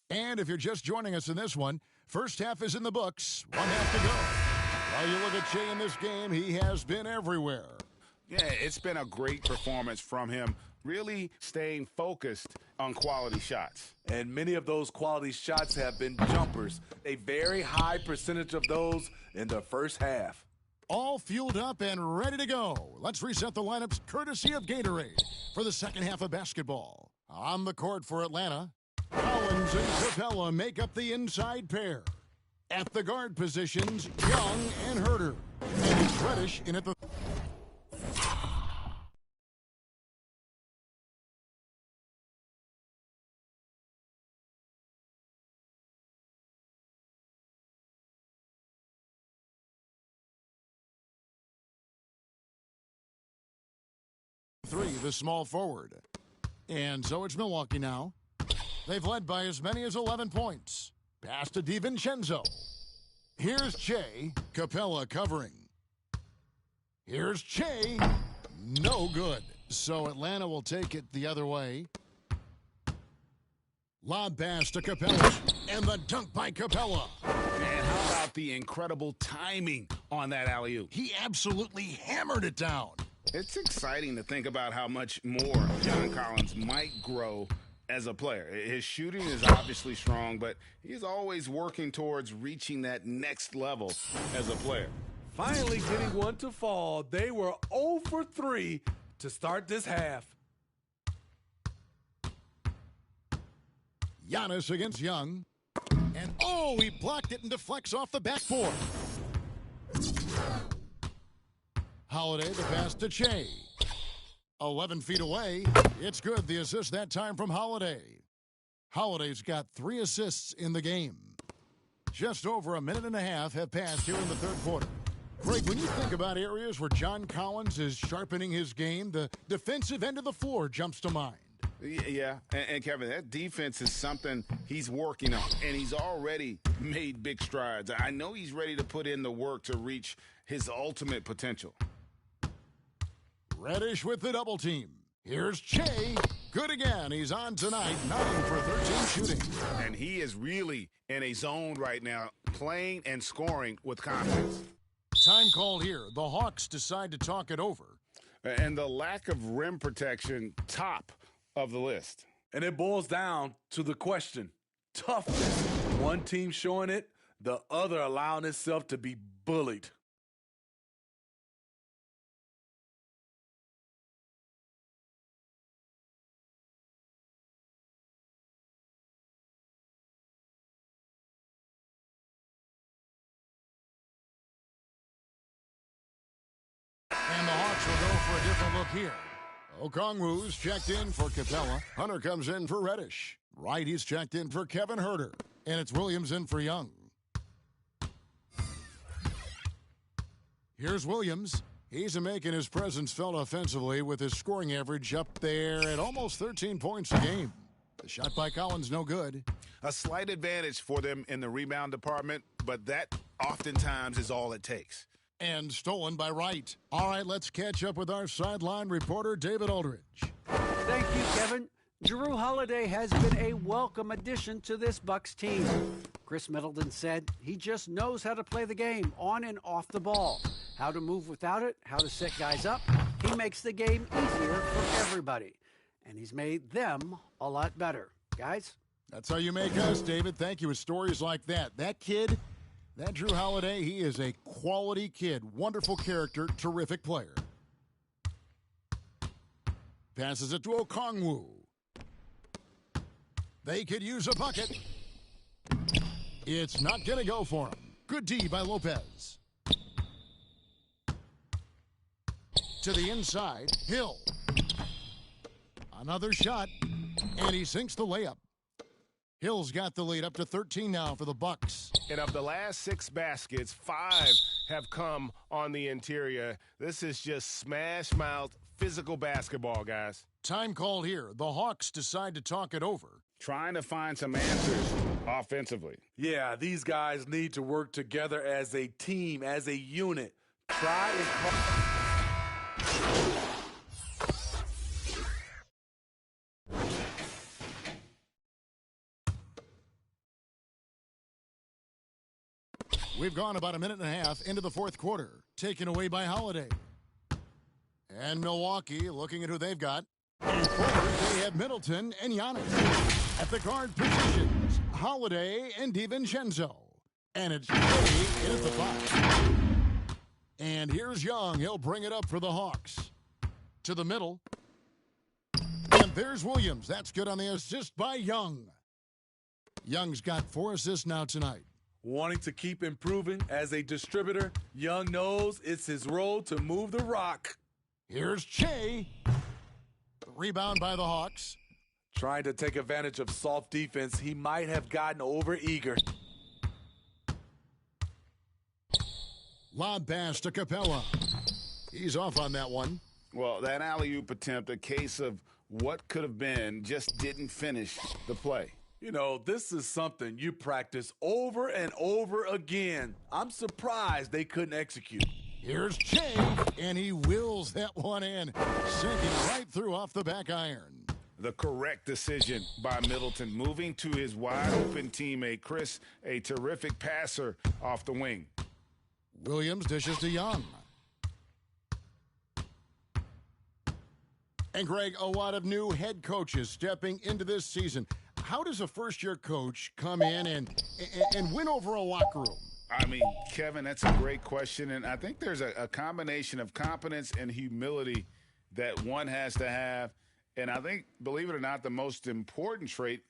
And if you're just joining us in this one, first half is in the books. 1 half to go. While you look at Shea in this game, he has been everywhere. Yeah, it's been a great performance from him, really staying focused on quality shots. And many of those quality shots have been jumpers, a very high percentage of those in the first half. All fueled up and ready to go. Let's reset the lineups courtesy of Gatorade for the second half of basketball. On the court for Atlanta, Collins and Capella make up the inside pair. At the guard positions, Young and Herter. And it's Reddish in at the... Three, the small forward. And so it's Milwaukee now. They've led by as many as 11 points. Pass to DiVincenzo. Here's Che. Capella covering. Here's Che. No good. So Atlanta will take it the other way. Lob pass to Capella. And the dunk by Capella. And how about the incredible timing on that alley-oop? He absolutely hammered it down. It's exciting to think about how much more John Collins might grow as a player. His shooting is obviously strong, but he's always working towards reaching that next level as a player. Finally getting one to fall. They were 0 for 3 to start this half. Giannis against Young. And he blocked it and deflects off the backboard. Holiday, the pass to Che. 11 feet away. It's good. The assist that time from Holiday. Holiday's got 3 assists in the game. Just over a minute and a half have passed here in the third quarter. Greg, when you think about areas where John Collins is sharpening his game, the defensive end of the floor jumps to mind. Yeah, and Kevin, that defense is something he's working on, and he's already made big strides. I know he's ready to put in the work to reach his ultimate potential. Reddish with the double team. Here's Che. Good again. He's on tonight. 9 for 13 shooting. And he is really in a zone right now, playing and scoring with confidence. Time called here. The Hawks decide to talk it over. And the lack of rim protection, top of the list. And it boils down to the question. Toughness. One team showing it, the other allowing itself to be bullied. And the Hawks will go for a different look here. Okongwu's checked in for Capella. Hunter comes in for Reddish. Wright, he's checked in for Kevin Herter. And it's Williams in for Young. Here's Williams. He's making his presence felt offensively with his scoring average up there at almost 13 points a game. The shot by Collins, no good. A slight advantage for them in the rebound department, but that oftentimes is all it takes. And stolen by Wright. All right, let's catch up with our sideline reporter, David Aldridge. Thank you, Kevin. Jrue Holiday has been a welcome addition to this Bucks team. Chris Middleton said he just knows how to play the game on and off the ball, how to move without it, how to set guys up. He makes the game easier for everybody, and he's made them a lot better. Guys? That's how you make us, David. Thank you. With stories like that. That kid, That Drew Holiday, he is a quality kid. Wonderful character, terrific player. Passes it to Okongwu. They could use a bucket. It's not going to go for him. Good D by Lopez. To the inside, Hill. Another shot, and he sinks the layup. Hill's got the lead up to 13 now for the Bucks. And of the last 6 baskets, 5 have come on the interior. This is just smash-mouth physical basketball, guys. Time called here. The Hawks decide to talk it over. Trying to find some answers offensively. Yeah, these guys need to work together as a team, as a unit. Try as hard. We've gone about a minute and a half into the fourth quarter, taken away by Holiday. And Milwaukee, looking at who they've got. Forward, they have Middleton and Giannis. At the guard positions, Holiday and DiVincenzo. And it's Shea in at the 5. And here's Young. He'll bring it up for the Hawks. To the middle. And there's Williams. That's good on the assist by Young. Young's got 4 assists now tonight. Wanting to keep improving as a distributor, Young knows it's his role to move the rock. Here's Shea. Rebound by the Hawks. Trying to take advantage of soft defense, he might have gotten over-eager. Lob pass to Capella. He's off on that one. Well, that alley-oop attempt, a case of what could have been, just didn't finish the play. You know, this is something you practice over and over again. I'm surprised they couldn't execute. Here's Shea, and he wills that one in, sinking right through off the back iron. The correct decision by Middleton, moving to his wide-open teammate, Chris, a terrific passer off the wing. Williams dishes to Young. And Greg, a lot of new head coaches stepping into this season. How does a first-year coach come in and win over a locker room? I mean, Kevin, that's a great question, and I think there's a combination of competence and humility that one has to have. And I think, believe it or not, the most important trait,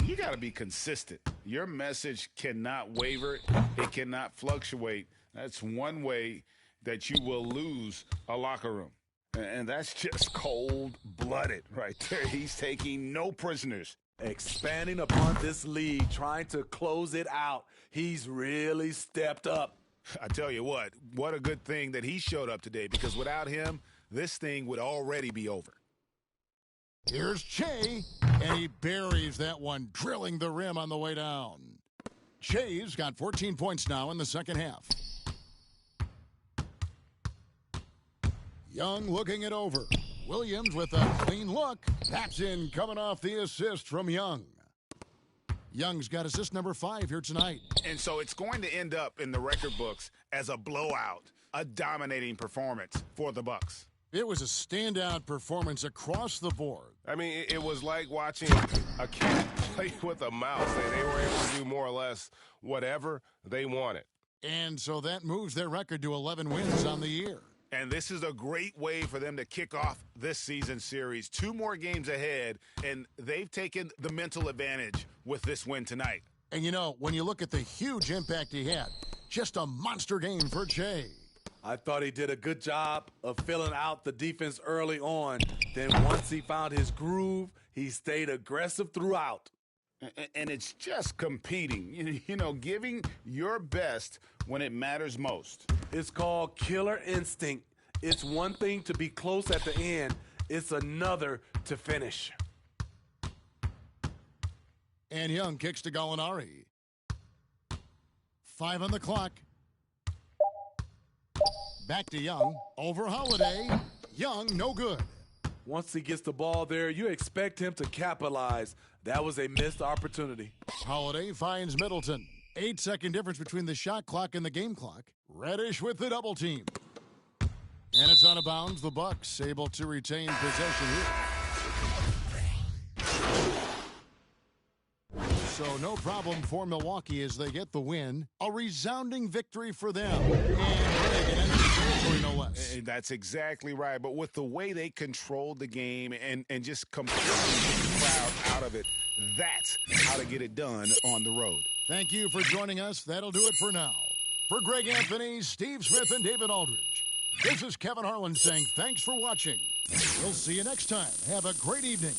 you got to be consistent. Your message cannot waver. It cannot fluctuate. That's one way that you will lose a locker room. And that's just cold-blooded right there. He's taking no prisoners. Expanding upon this lead, trying to close it out. He's really stepped up. I tell you what a good thing that he showed up today, because without him, this thing would already be over. Here's Shea, and he buries that one, drilling the rim on the way down. Shea's got 14 points now in the second half. Young looking it over. Williams with a clean look. Taps in, coming off the assist from Young. Young's got assist number 5 here tonight. And so it's going to end up in the record books as a blowout, a dominating performance for the Bucks. It was a standout performance across the board. I mean, it was like watching a cat play with a mouse. They were able to do more or less whatever they wanted. And so that moves their record to 11 wins on the year. And this is a great way for them to kick off this season series. 2 more games ahead, and they've taken the mental advantage with this win tonight. And, you know, when you look at the huge impact he had, just a monster game for Shea. I thought he did a good job of filling out the defense early on. Then once he found his groove, he stayed aggressive throughout. And it's just competing, you know, giving your best when it matters most. It's called killer instinct. It's one thing to be close at the end. It's another to finish. And Young kicks to Gallinari. 5 on the clock. Back to Young. Over Holiday. Young, no good. Once he gets the ball there, you expect him to capitalize. That was a missed opportunity. Holiday finds Middleton. 8-second difference between the shot clock and the game clock. Reddish with the double team. And it's out of bounds. The Bucks able to retain possession here. So no problem for Milwaukee as they get the win. A resounding victory for them. And territory, no less. That's exactly right. But with the way they controlled the game and just completely took the crowd out of it, that's how to get it done on the road. Thank you for joining us. That'll do it for now. For Greg Anthony, Steve Smith, and David Aldridge, this is Kevin Harlan saying thanks for watching. We'll see you next time. Have a great evening.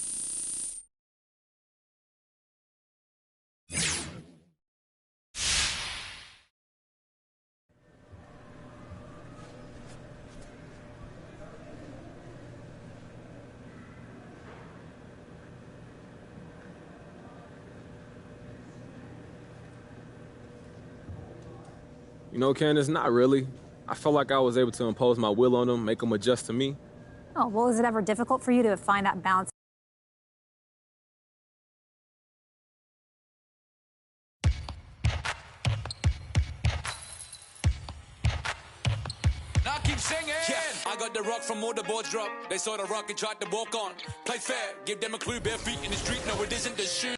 You know, Candace, not really. I felt like I was able to impose my will on them, make them adjust to me. Oh, well, is it ever difficult for you to find that balance? Now keep singing. Yeah, I got the rock from all the boards drop. They saw the rock and tried to walk on. Play fair, give them a clue. Bare feet in the street. No, it isn't the shoe.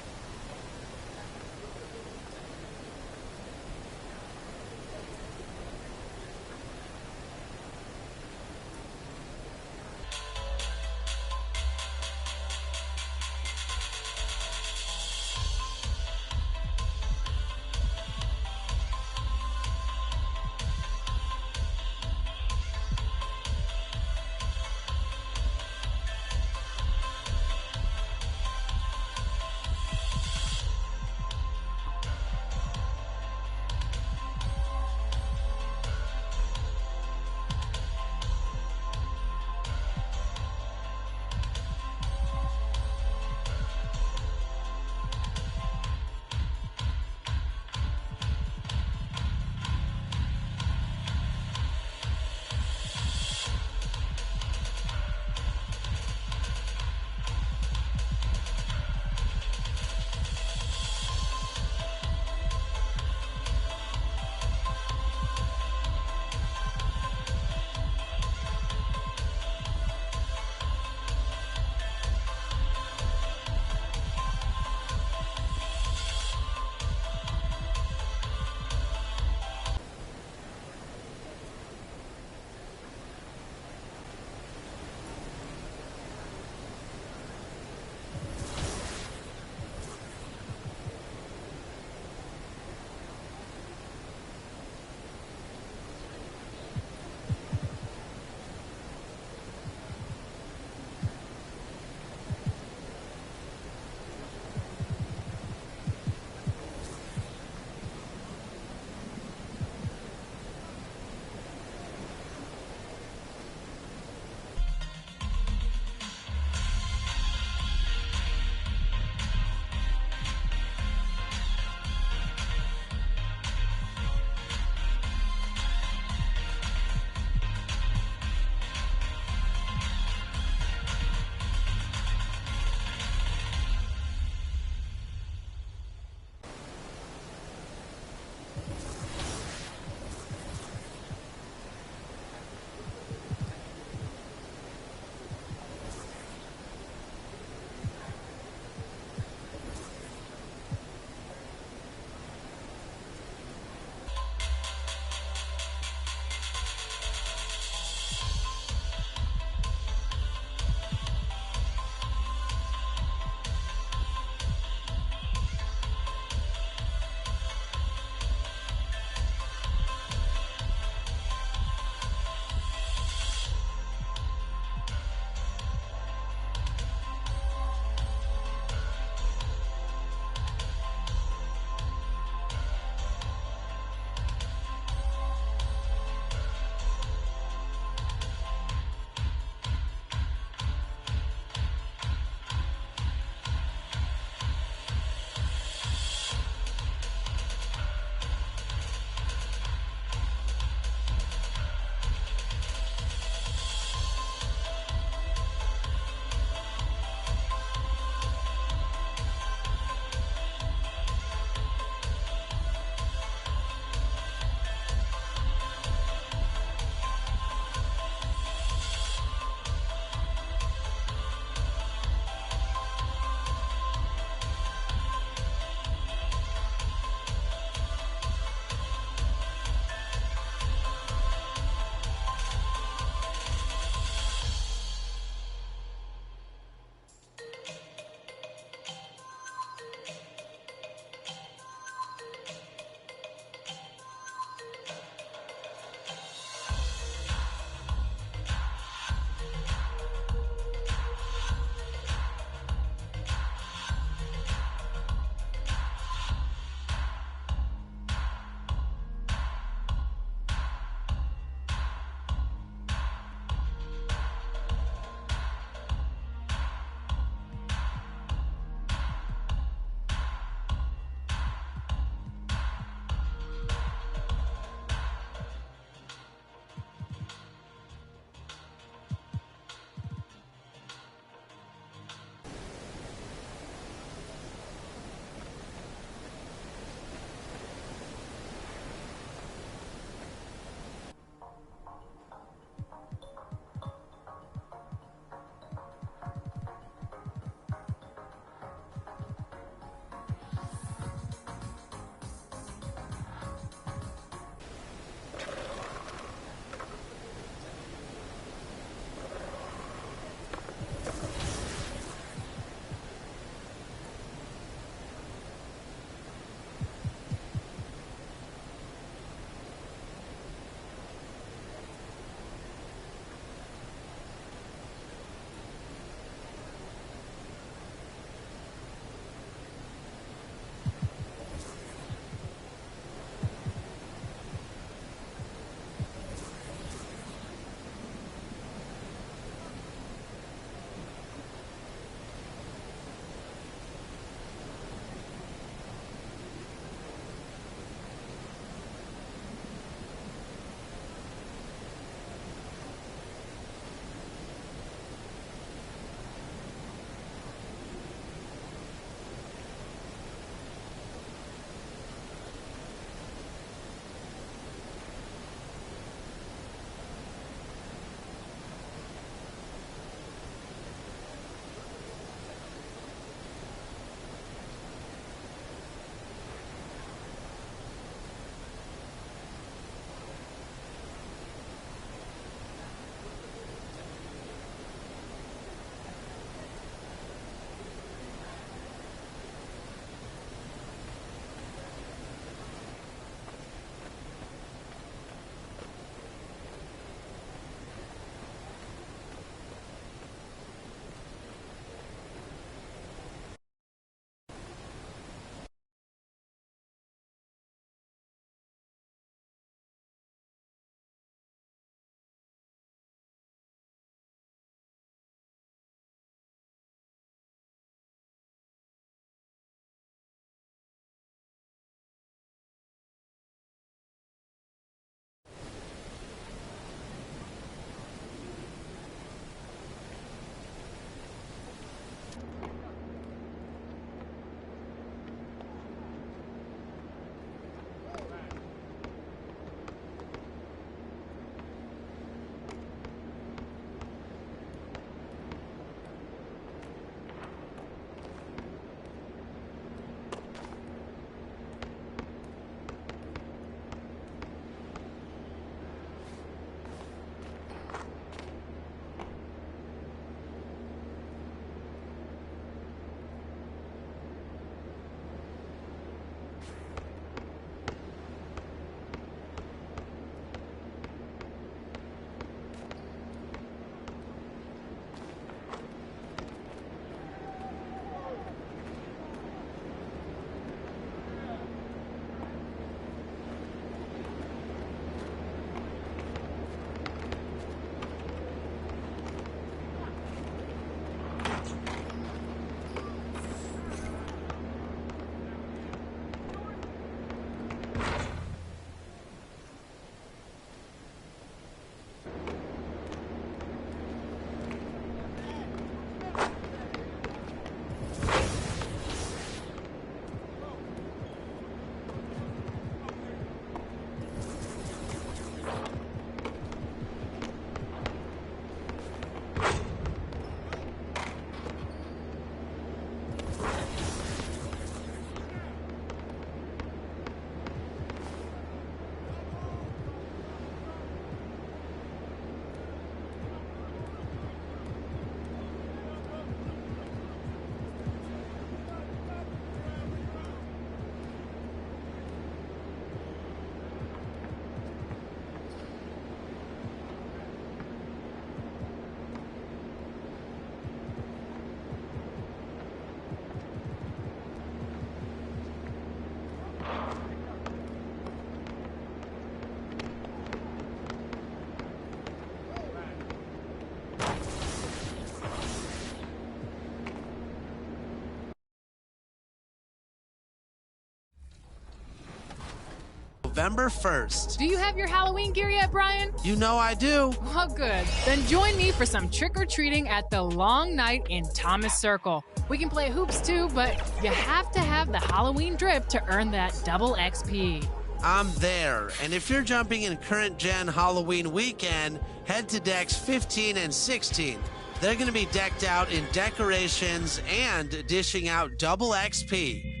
November 1st. Do you have your Halloween gear yet, Brian? You know I do. Oh, good. Then join me for some trick-or-treating at the Long Night in Thomas Circle. We can play hoops too, but you have to have the Halloween drip to earn that double XP. I'm there, and if you're jumping in current gen Halloween weekend, head to decks 15 and 16. They're going to be decked out in decorations and dishing out double XP.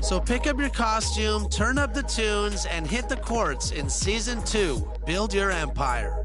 So pick up your costume, turn up the tunes, and hit the courts in Season 2. Build your empire.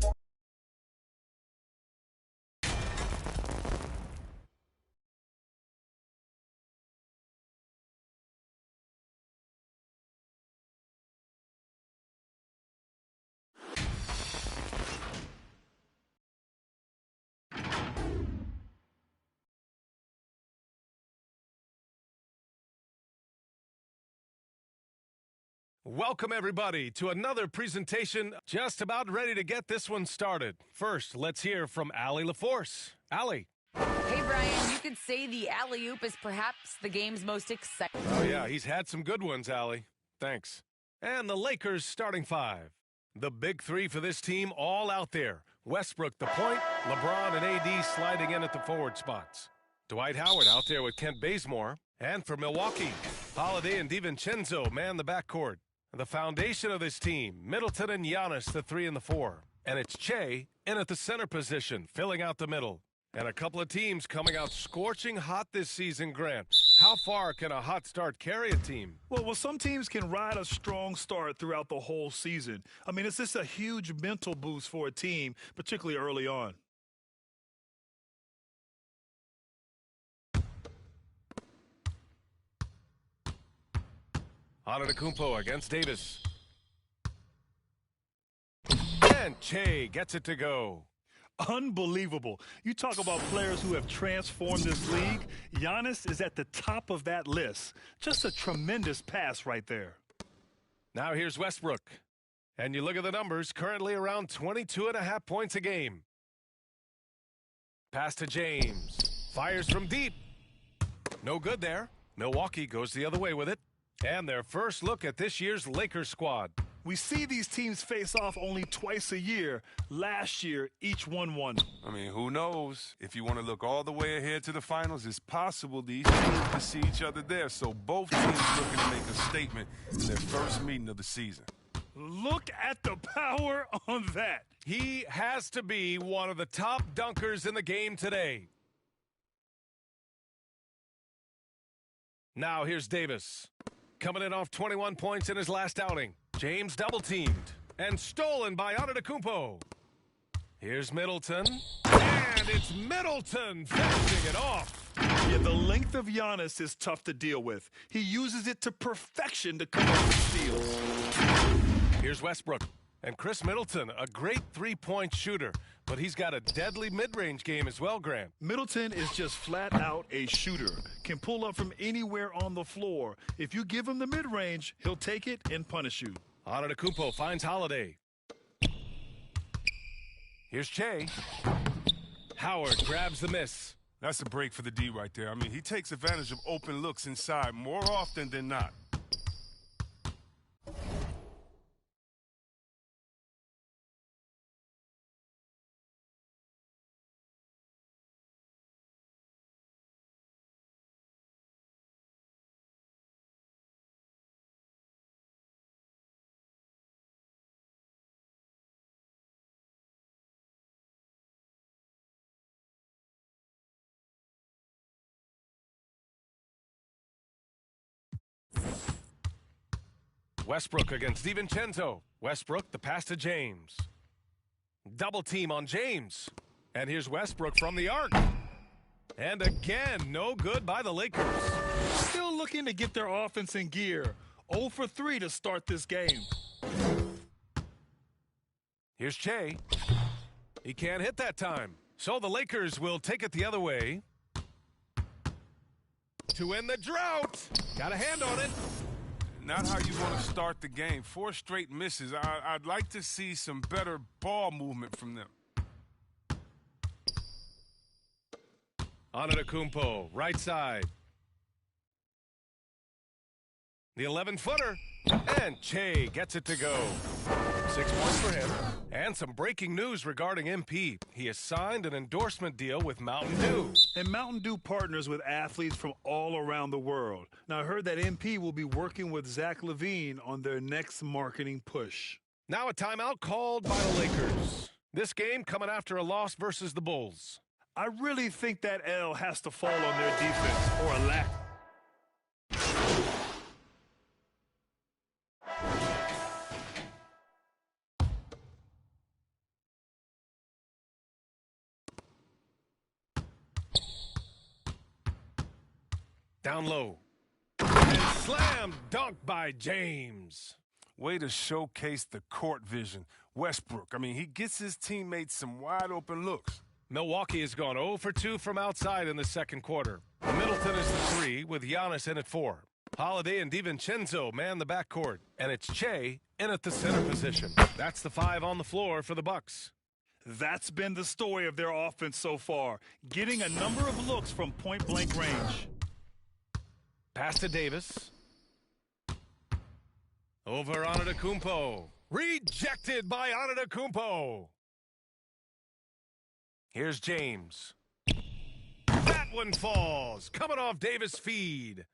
Welcome, everybody, to another presentation. Just about ready to get this one started. First, let's hear from Allie LaForce. Allie. Hey, Brian, you could say the alley-oop is perhaps the game's most exciting. Oh, yeah, he's had some good ones, Allie. Thanks. And the Lakers starting five. The big three for this team all out there. Westbrook the point, LeBron and AD sliding in at the forward spots. Dwight Howard out there with Kent Bazemore. And for Milwaukee, Holiday and DiVincenzo man the backcourt. The foundation of this team, Middleton and Giannis, the 3 and the 4. And it's Che in at the center position, filling out the middle. And a couple of teams coming out scorching hot this season, Grant. How far can a hot start carry a team? Well, some teams can ride a strong start throughout the whole season. I mean, it's just a huge mental boost for a team, particularly early on. Antetokounmpo against Davis. And Che gets it to go. Unbelievable. You talk about players who have transformed this league. Giannis is at the top of that list. Just a tremendous pass right there. Now here's Westbrook. And you look at the numbers, currently around 22.5 points a game. Pass to James. Fires from deep. No good there. Milwaukee goes the other way with it. And their first look at this year's Lakers squad. We see these teams face off only twice a year. Last year, each won one. I mean, who knows? If you want to look all the way ahead to the finals, it's possible these teams can see each other there. So both teams looking to make a statement in their first meeting of the season. Look at the power on that. He has to be one of the top dunkers in the game today. Now here's Davis. Coming in off 21 points in his last outing. James double-teamed and stolen by Antetokounmpo. Here's Middleton. And it's Middleton finishing it off. Yeah, the length of Giannis is tough to deal with. He uses it to perfection to come up with steals. Here's Westbrook. And Chris Middleton, a great three-point shooter. But he's got a deadly mid-range game as well, Grant. Middleton is just flat out a shooter. Can pull up from anywhere on the floor. If you give him the mid-range, he'll take it and punish you. Antetokounmpo finds Holiday. Here's Che. Howard grabs the miss. That's a break for the D right there. I mean, he takes advantage of open looks inside more often than not. Westbrook against DiVincenzo. Westbrook, the pass to James. Double team on James. And here's Westbrook from the arc. And again, no good by the Lakers. Still looking to get their offense in gear. 0 for 3 to start this game. Here's Che. He can't hit that time. So the Lakers will take it the other way. To win the drought. Got a hand on it. Not how you want to start the game. 4 straight misses. I'd like to see some better ball movement from them. Antetokounmpo, right side. The 11-footer. And Che gets it to go. 6 points for him. And some breaking news regarding MP. He has signed an endorsement deal with Mountain Dew. And Mountain Dew partners with athletes from all around the world. Now, I heard that MP will be working with Zach LaVine on their next marketing push. Now a timeout called by the Lakers. This game coming after a loss versus the Bulls. I really think that L has to fall on their defense, or a lack. Down low. And slam dunk by James. Way to showcase the court vision. Westbrook, I mean, he gets his teammates some wide open looks. Milwaukee has gone 0 for 2 from outside in the second quarter. Middleton is the 3 with Giannis in at 4. Holiday and DiVincenzo man the backcourt. And it's Che in at the center position. That's the 5 on the floor for the Bucks. That's been the story of their offense so far, getting a number of looks from point-blank range. Pass to Davis. Over Antetokounmpo. Rejected by Antetokounmpo. Here's James. That one falls. Coming off Davis' feed.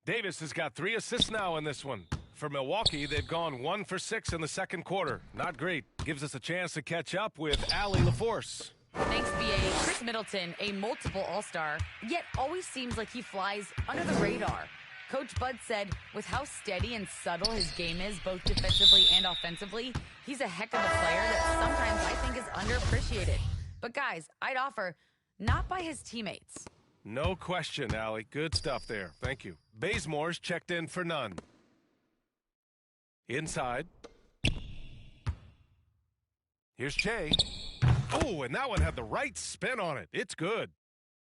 Davis has got 3 assists now in this one. For Milwaukee, they've gone 1 for 6 in the second quarter. Not great. Gives us a chance to catch up with Allie LaForce. Thanks, B.A. Chris Middleton, a multiple All-Star, yet always seems like he flies under the radar. Coach Bud said, with how steady and subtle his game is, both defensively and offensively, he's a heck of a player that sometimes I think is underappreciated. But guys, I'd offer, not by his teammates. No question, Allie. Good stuff there. Thank you. Bazemore's checked in for none. Inside. Here's Che. Oh, and that one had the right spin on it. It's good.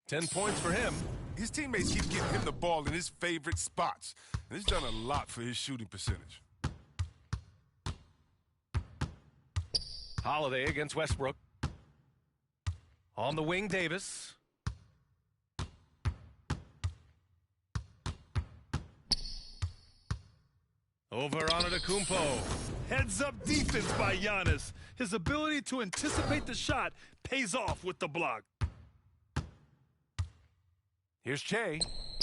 10 points for him. His teammates keep getting him the ball in his favorite spots. And he's done a lot for his shooting percentage. Holiday against Westbrook. On the wing, Davis. Over Antetokounmpo. Heads-up defense by Giannis. His ability to anticipate the shot pays off with the block. Here's Che.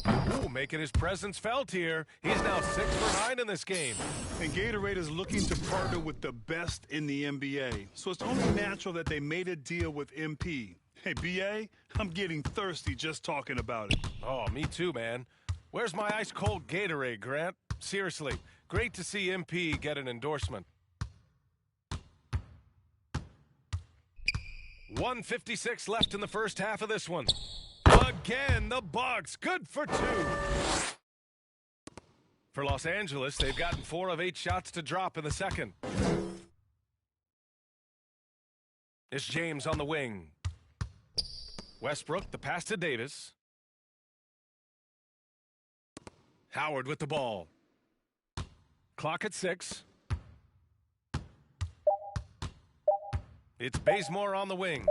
Ooh, making his presence felt here. He's now 6 for 9 in this game. And Gatorade is looking to partner with the best in the NBA. So it's only natural that they made a deal with MP. Hey, B.A., I'm getting thirsty just talking about it. Oh, me too, man. Where's my ice-cold Gatorade, Grant? Seriously, great to see MP get an endorsement. 1:56 left in the first half of this one. Again, the Bucks, good for 2. For Los Angeles, they've gotten 4 of 8 shots to drop in the second. It's James on the wing. Westbrook, the pass to Davis. Howard with the ball. Clock at 6. It's Bazemore on the wing.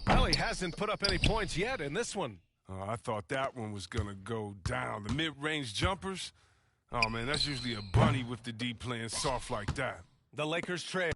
Well, he hasn't put up any points yet in this one. Oh, I thought that one was going to go down. The mid-range jumpers, oh, man, that's usually a bunny with the D playing soft like that. The Lakers trail.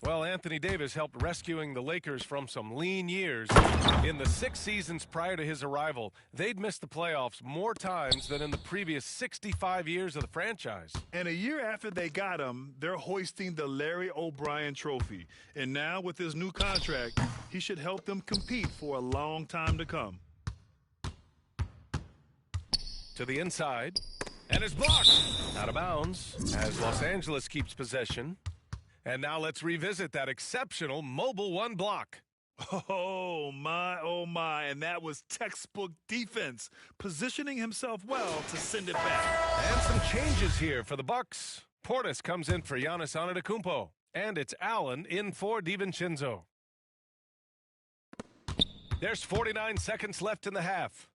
Well, Anthony Davis helped rescuing the Lakers from some lean years. In the 6 seasons prior to his arrival, they'd missed the playoffs more times than in the previous 65 years of the franchise. And a year after they got him, they're hoisting the Larry O'Brien Trophy. And now with his new contract, he should help them compete for a long time to come. To the inside, and it's blocked. Out of bounds as Los Angeles keeps possession. And now let's revisit that exceptional Mobile One block. Oh, my. And that was textbook defense, positioning himself well to send it back. And some changes here for the Bucks. Portis comes in for Giannis Antetokounmpo. And it's Allen in for DiVincenzo. There's 49 seconds left in the half.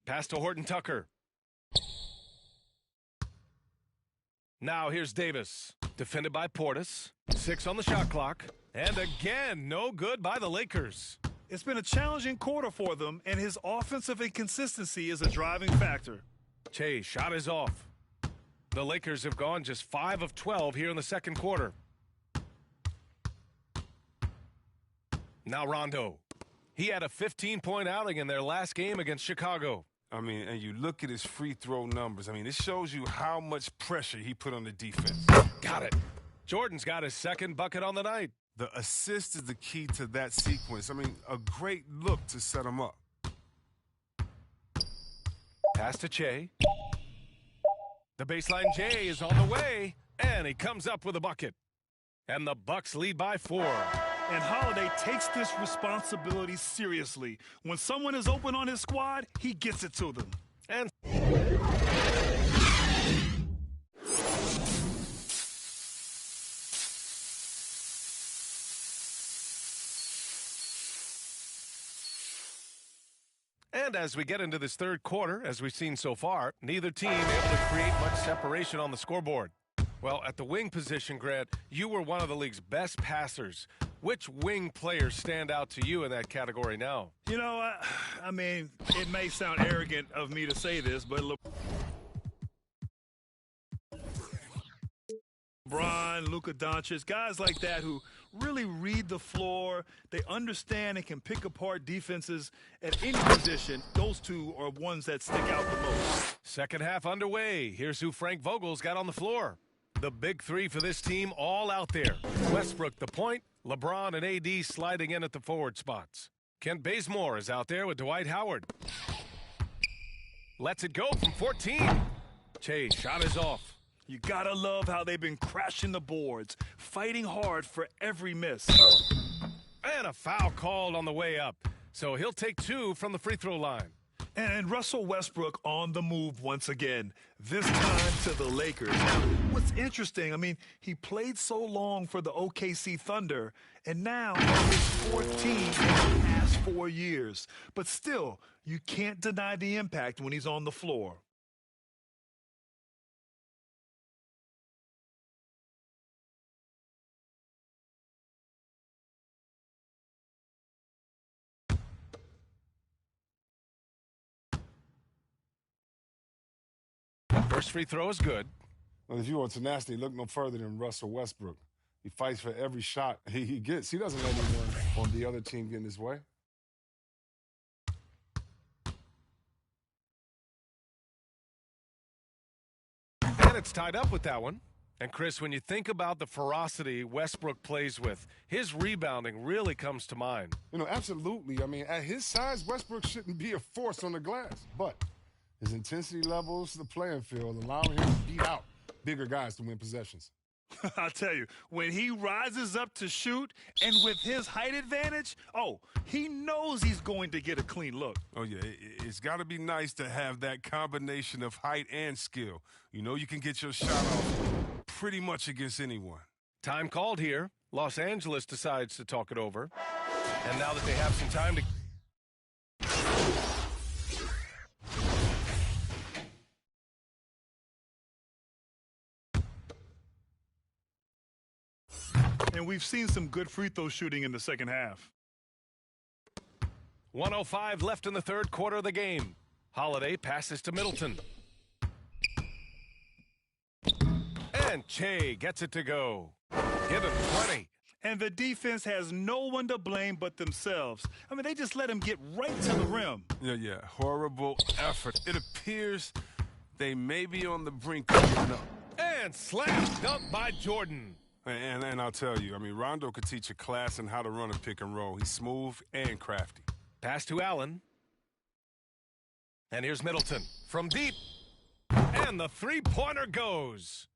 Pass to Horton Tucker. Now here's Davis. Defended by Portis. 6 on the shot clock. And again, no good by the Lakers. It's been a challenging quarter for them, and his offensive inconsistency is a driving factor. Che, shot is off. The Lakers have gone just 5 of 12 here in the second quarter. Now Rondo. He had a 15-point outing in their last game against Chicago. I mean, and you look at his free throw numbers. I mean, it shows you how much pressure he put on the defense. Got it. Jordan's got his second bucket on the night. The assist is the key to that sequence. I mean, a great look to set him up. Pass to Che. The baseline J is on the way, and he comes up with a bucket. And the Bucks lead by 4. And Holiday takes this responsibility seriously. When someone is open on his squad, he gets it to them. And as we get into this third quarter, as we've seen so far, neither team able to create much separation on the scoreboard. Well, at the wing position, Grant, you were one of the league's best passers. Which wing players stand out to you in that category now? You know, I mean, it may sound arrogant of me to say this, but LeBron, Luka Doncic, guys like that who really read the floor, they understand and can pick apart defenses at any position. Those two are ones that stick out the most. Second half underway. Here's who Frank Vogel's got on the floor. The big 3 for this team all out there. Westbrook the point, LeBron and AD sliding in at the forward spots. Kent Bazemore is out there with Dwight Howard. Lets it go from 14. Che, shot is off. You gotta love how they've been crashing the boards, fighting hard for every miss. And a foul called on the way up. So he'll take 2 from the free throw line. And Russell Westbrook on the move once again, this time to the Lakers. Now, what's interesting, I mean, he played so long for the OKC Thunder, and now his 14th in the past 4 years. But still, you can't deny the impact when he's on the floor. First free throw is good. Well, if you want tenacity, look no further than Russell Westbrook. He fights for every shot he gets. He doesn't let anyone on the other team get in his way. And it's tied up with that one. And, Chris, when you think about the ferocity Westbrook plays with, his rebounding really comes to mind. You know, absolutely. I mean, at his size, Westbrook shouldn't be a force on the glass. But his intensity levels to the playing field, allowing him to beat out bigger guys to win possessions. I'll tell you, when he rises up to shoot and with his height advantage, he knows he's going to get a clean look. Oh, yeah, it's got to be nice to have that combination of height and skill. You know you can get your shot off pretty much against anyone. Time called here. Los Angeles decides to talk it over. And now that they have some time to... And we've seen some good free throw shooting in the second half. 1:05 left in the third quarter of the game. Holiday passes to Middleton. And Che gets it to go. Given 20. And the defense has no one to blame but themselves. I mean, they just let him get right to the rim. Yeah. Horrible effort. It appears they may be on the brink of giving up. And slam dunk by Jordan. And I'll tell you, I mean, Rondo could teach a class on how to run a pick and roll. He's smooth and crafty. Pass to Allen. And here's Middleton from deep. And the three-pointer goes.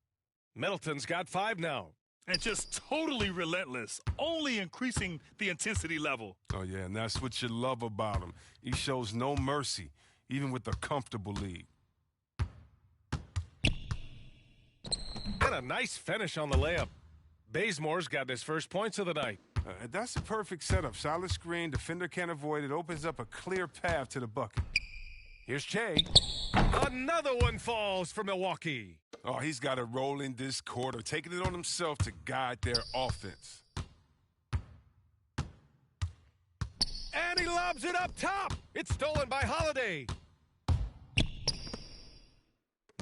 Middleton's got 5 now. And just totally relentless, only increasing the intensity level. Oh, yeah, and that's what you love about him. He shows no mercy, even with a comfortable lead. And a nice finish on the layup. Bazemore's got his first points of the night. That's a perfect setup. Solid screen, defender can't avoid it. Opens up a clear path to the bucket. Here's Che. Another one falls for Milwaukee. Oh, he's got it rolling this quarter, taking it on himself to guide their offense. And he lobs it up top. It's stolen by Holiday.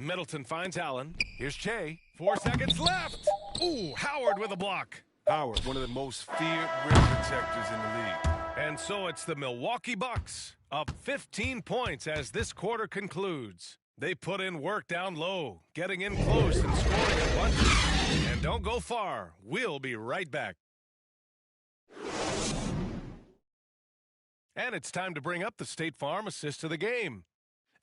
Middleton finds Allen. Here's Che. 4 seconds left. Ooh, Howard with a block. Howard, one of the most feared rim protectors in the league. And so it's the Milwaukee Bucks up 15 points as this quarter concludes. They put in work down low, getting in close and scoring a bunch. And don't go far. We'll be right back. And it's time to bring up the State Farm assist of the game.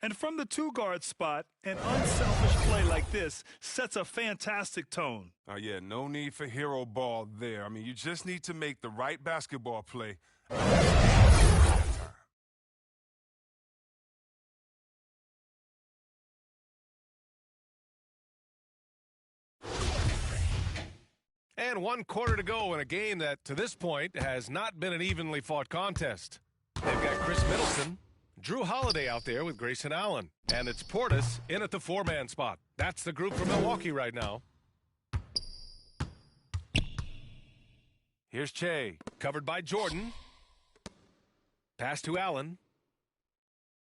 And from the 2-guard spot, an unselfish play like this sets a fantastic tone. Oh, yeah, no need for hero ball there. I mean, you just need to make the right basketball play. And 1 quarter to go in a game that, to this point, has not been an evenly fought contest. They've got Chris Middleton, Drew Holiday out there with Grayson Allen. And it's Portis in at the 4-man spot. That's the group for Milwaukee right now. Here's Che, covered by Jordan. Pass to Allen.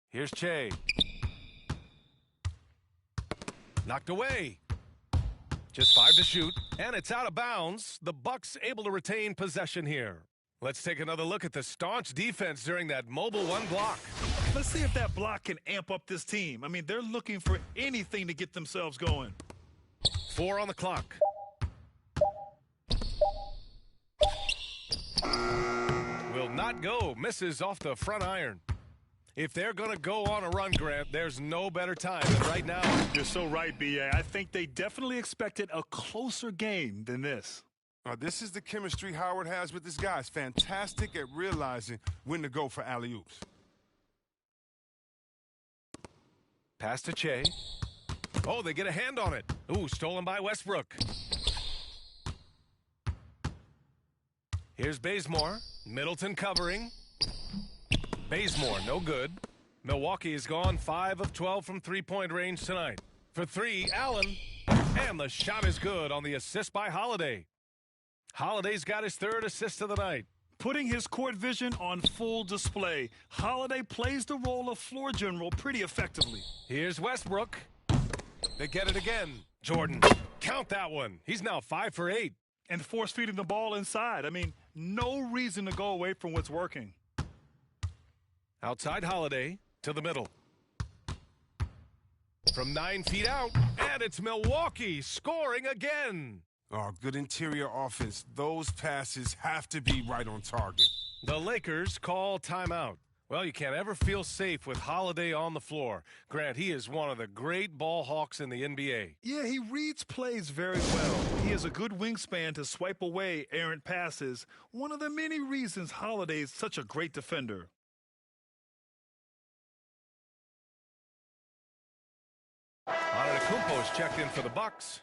Here's Che. Knocked away. Just 5 to shoot, and it's out of bounds. The Bucks able to retain possession here. Let's take another look at the staunch defense during that mobile 1 block. Let's see if that block can amp up this team. I mean, they're looking for anything to get themselves going. 4 on the clock. Will not go. Misses off the front iron. If they're going to go on a run, Grant, there's no better time than right now. You're so right, B.A. I think they definitely expected a closer game than this. This is the chemistry Howard has with his guys. Fantastic at realizing when to go for alley-oops. Pass to Che. Oh, they get a hand on it. Ooh, stolen by Westbrook. Here's Bazemore. Middleton covering. Bazemore, no good. Milwaukee has gone 5 of 12 from three-point range tonight. For 3, Allen. And the shot is good on the assist by Holiday. Holiday's got his 3rd assist of the night. Putting his court vision on full display, Holiday plays the role of floor general pretty effectively. Here's Westbrook. They get it again. Jordan, count that one. He's now 5 for 8. And force-feeding the ball inside. I mean, no reason to go away from what's working. Outside Holiday to the middle. From 9 feet out, and it's Milwaukee scoring again. Oh, good interior offense. Those passes have to be right on target. The Lakers call timeout. Well, you can't ever feel safe with Holiday on the floor. Grant, he is one of the great ball hawks in the NBA. Yeah, he reads plays very well. He has a good wingspan to swipe away errant passes. One of the many reasons Holiday is such a great defender. Antetokounmpo is checked in for the Bucks.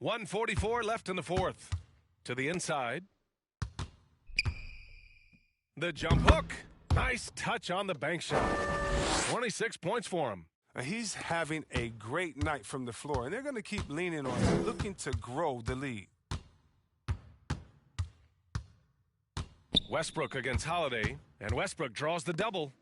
.144 left in the 4th. To the inside. The jump hook. Nice touch on the bank shot. 26 points for him. He's having a great night from the floor, and they're going to keep leaning on him, looking to grow the lead. Westbrook against Holiday, and Westbrook draws the double.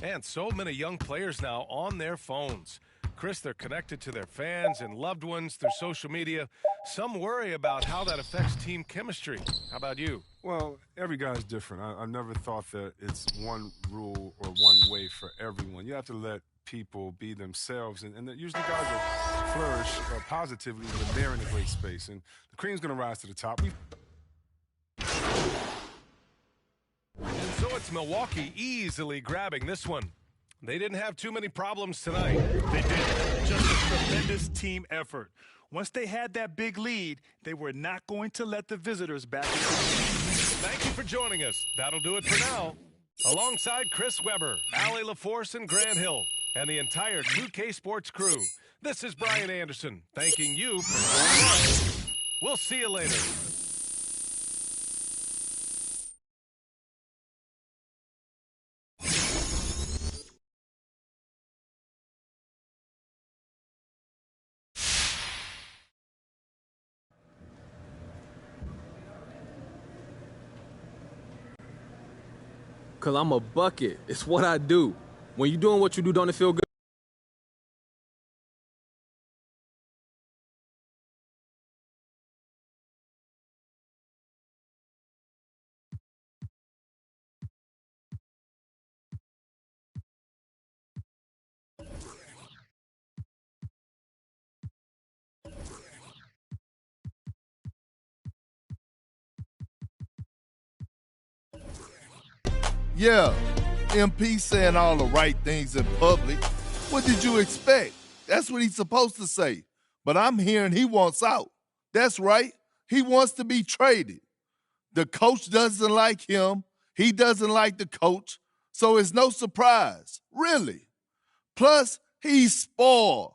And so many young players now on their phones. Chris, they're connected to their fans and loved ones through social media. Some worry about how that affects team chemistry. How about you? Well, every guy's different. I never thought that it's one rule or one way for everyone. You have to let people be themselves, and usually guys will flourish positively when they're in a great space. And the cream's going to rise to the top. And so it's Milwaukee easily grabbing this one. They didn't have too many problems tonight. They did. Just a tremendous team effort. Once they had that big lead, they were not going to let the visitors back. Thank you for joining us. That'll do it for now. Alongside Chris Webber, Allie LaForce, and Grant Hill, and the entire 2K Sports crew, this is Brian Anderson, thanking you for joining us. We'll see you later. Because I'm a bucket. It's what I do. When you're doing what you do, don't it feel good? Yeah, MP saying all the right things in public. What did you expect? That's what he's supposed to say. But I'm hearing he wants out. That's right. He wants to be traded. The coach doesn't like him. He doesn't like the coach. So it's no surprise, really. Plus, he's spoiled.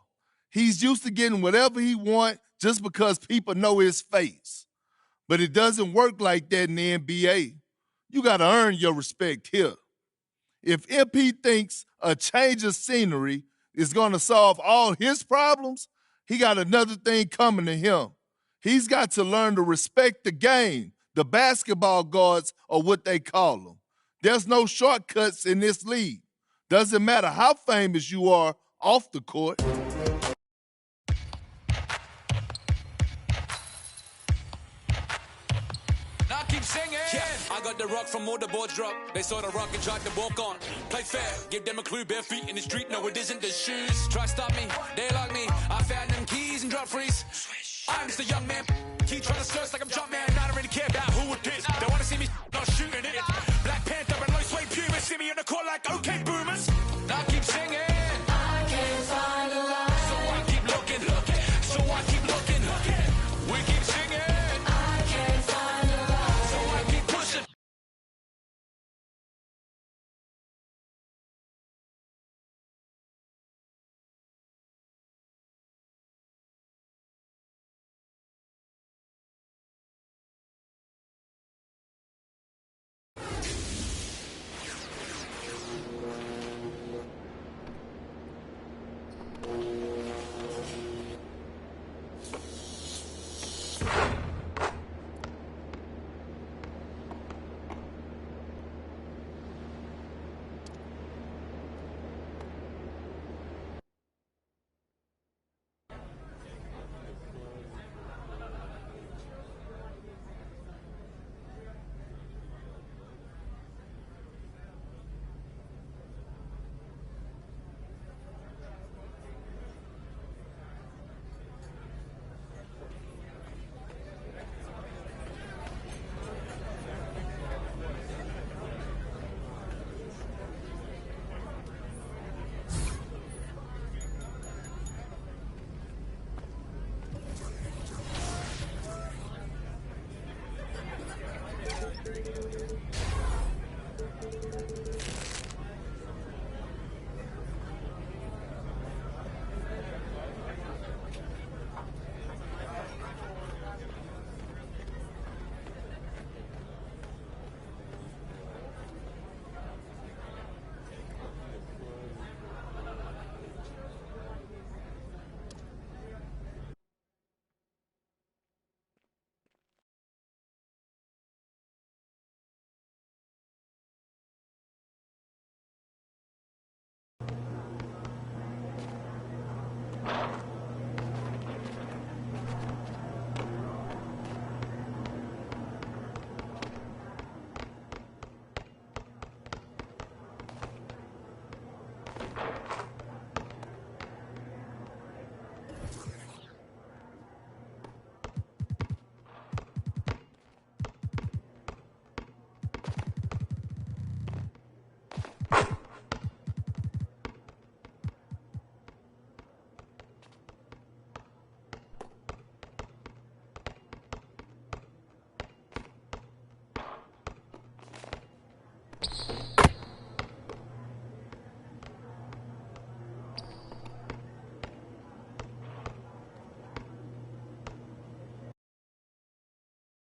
He's used to getting whatever he wants just because people know his face. But it doesn't work like that in the NBA. You got to earn your respect here. If MP thinks a change of scenery is going to solve all his problems, he got another thing coming to him. He's got to learn to respect the game. The basketball gods are what they call them. There's no shortcuts in this league. Doesn't matter how famous you are off the court. Singing. Yeah, I got the rock from all the boards drop. They saw the rock and tried to walk on. Play fair, give them a clue, bare feet in the street. No, it isn't the shoes. Try stop me, they like me. I found them keys and drop freeze. I'm just a young man. Keep trying to search like I'm Jumpman. I don't really care about who it is. They want to see me not shooting it. Black Panther and low suede Pumas. See me in the court like okay boomers.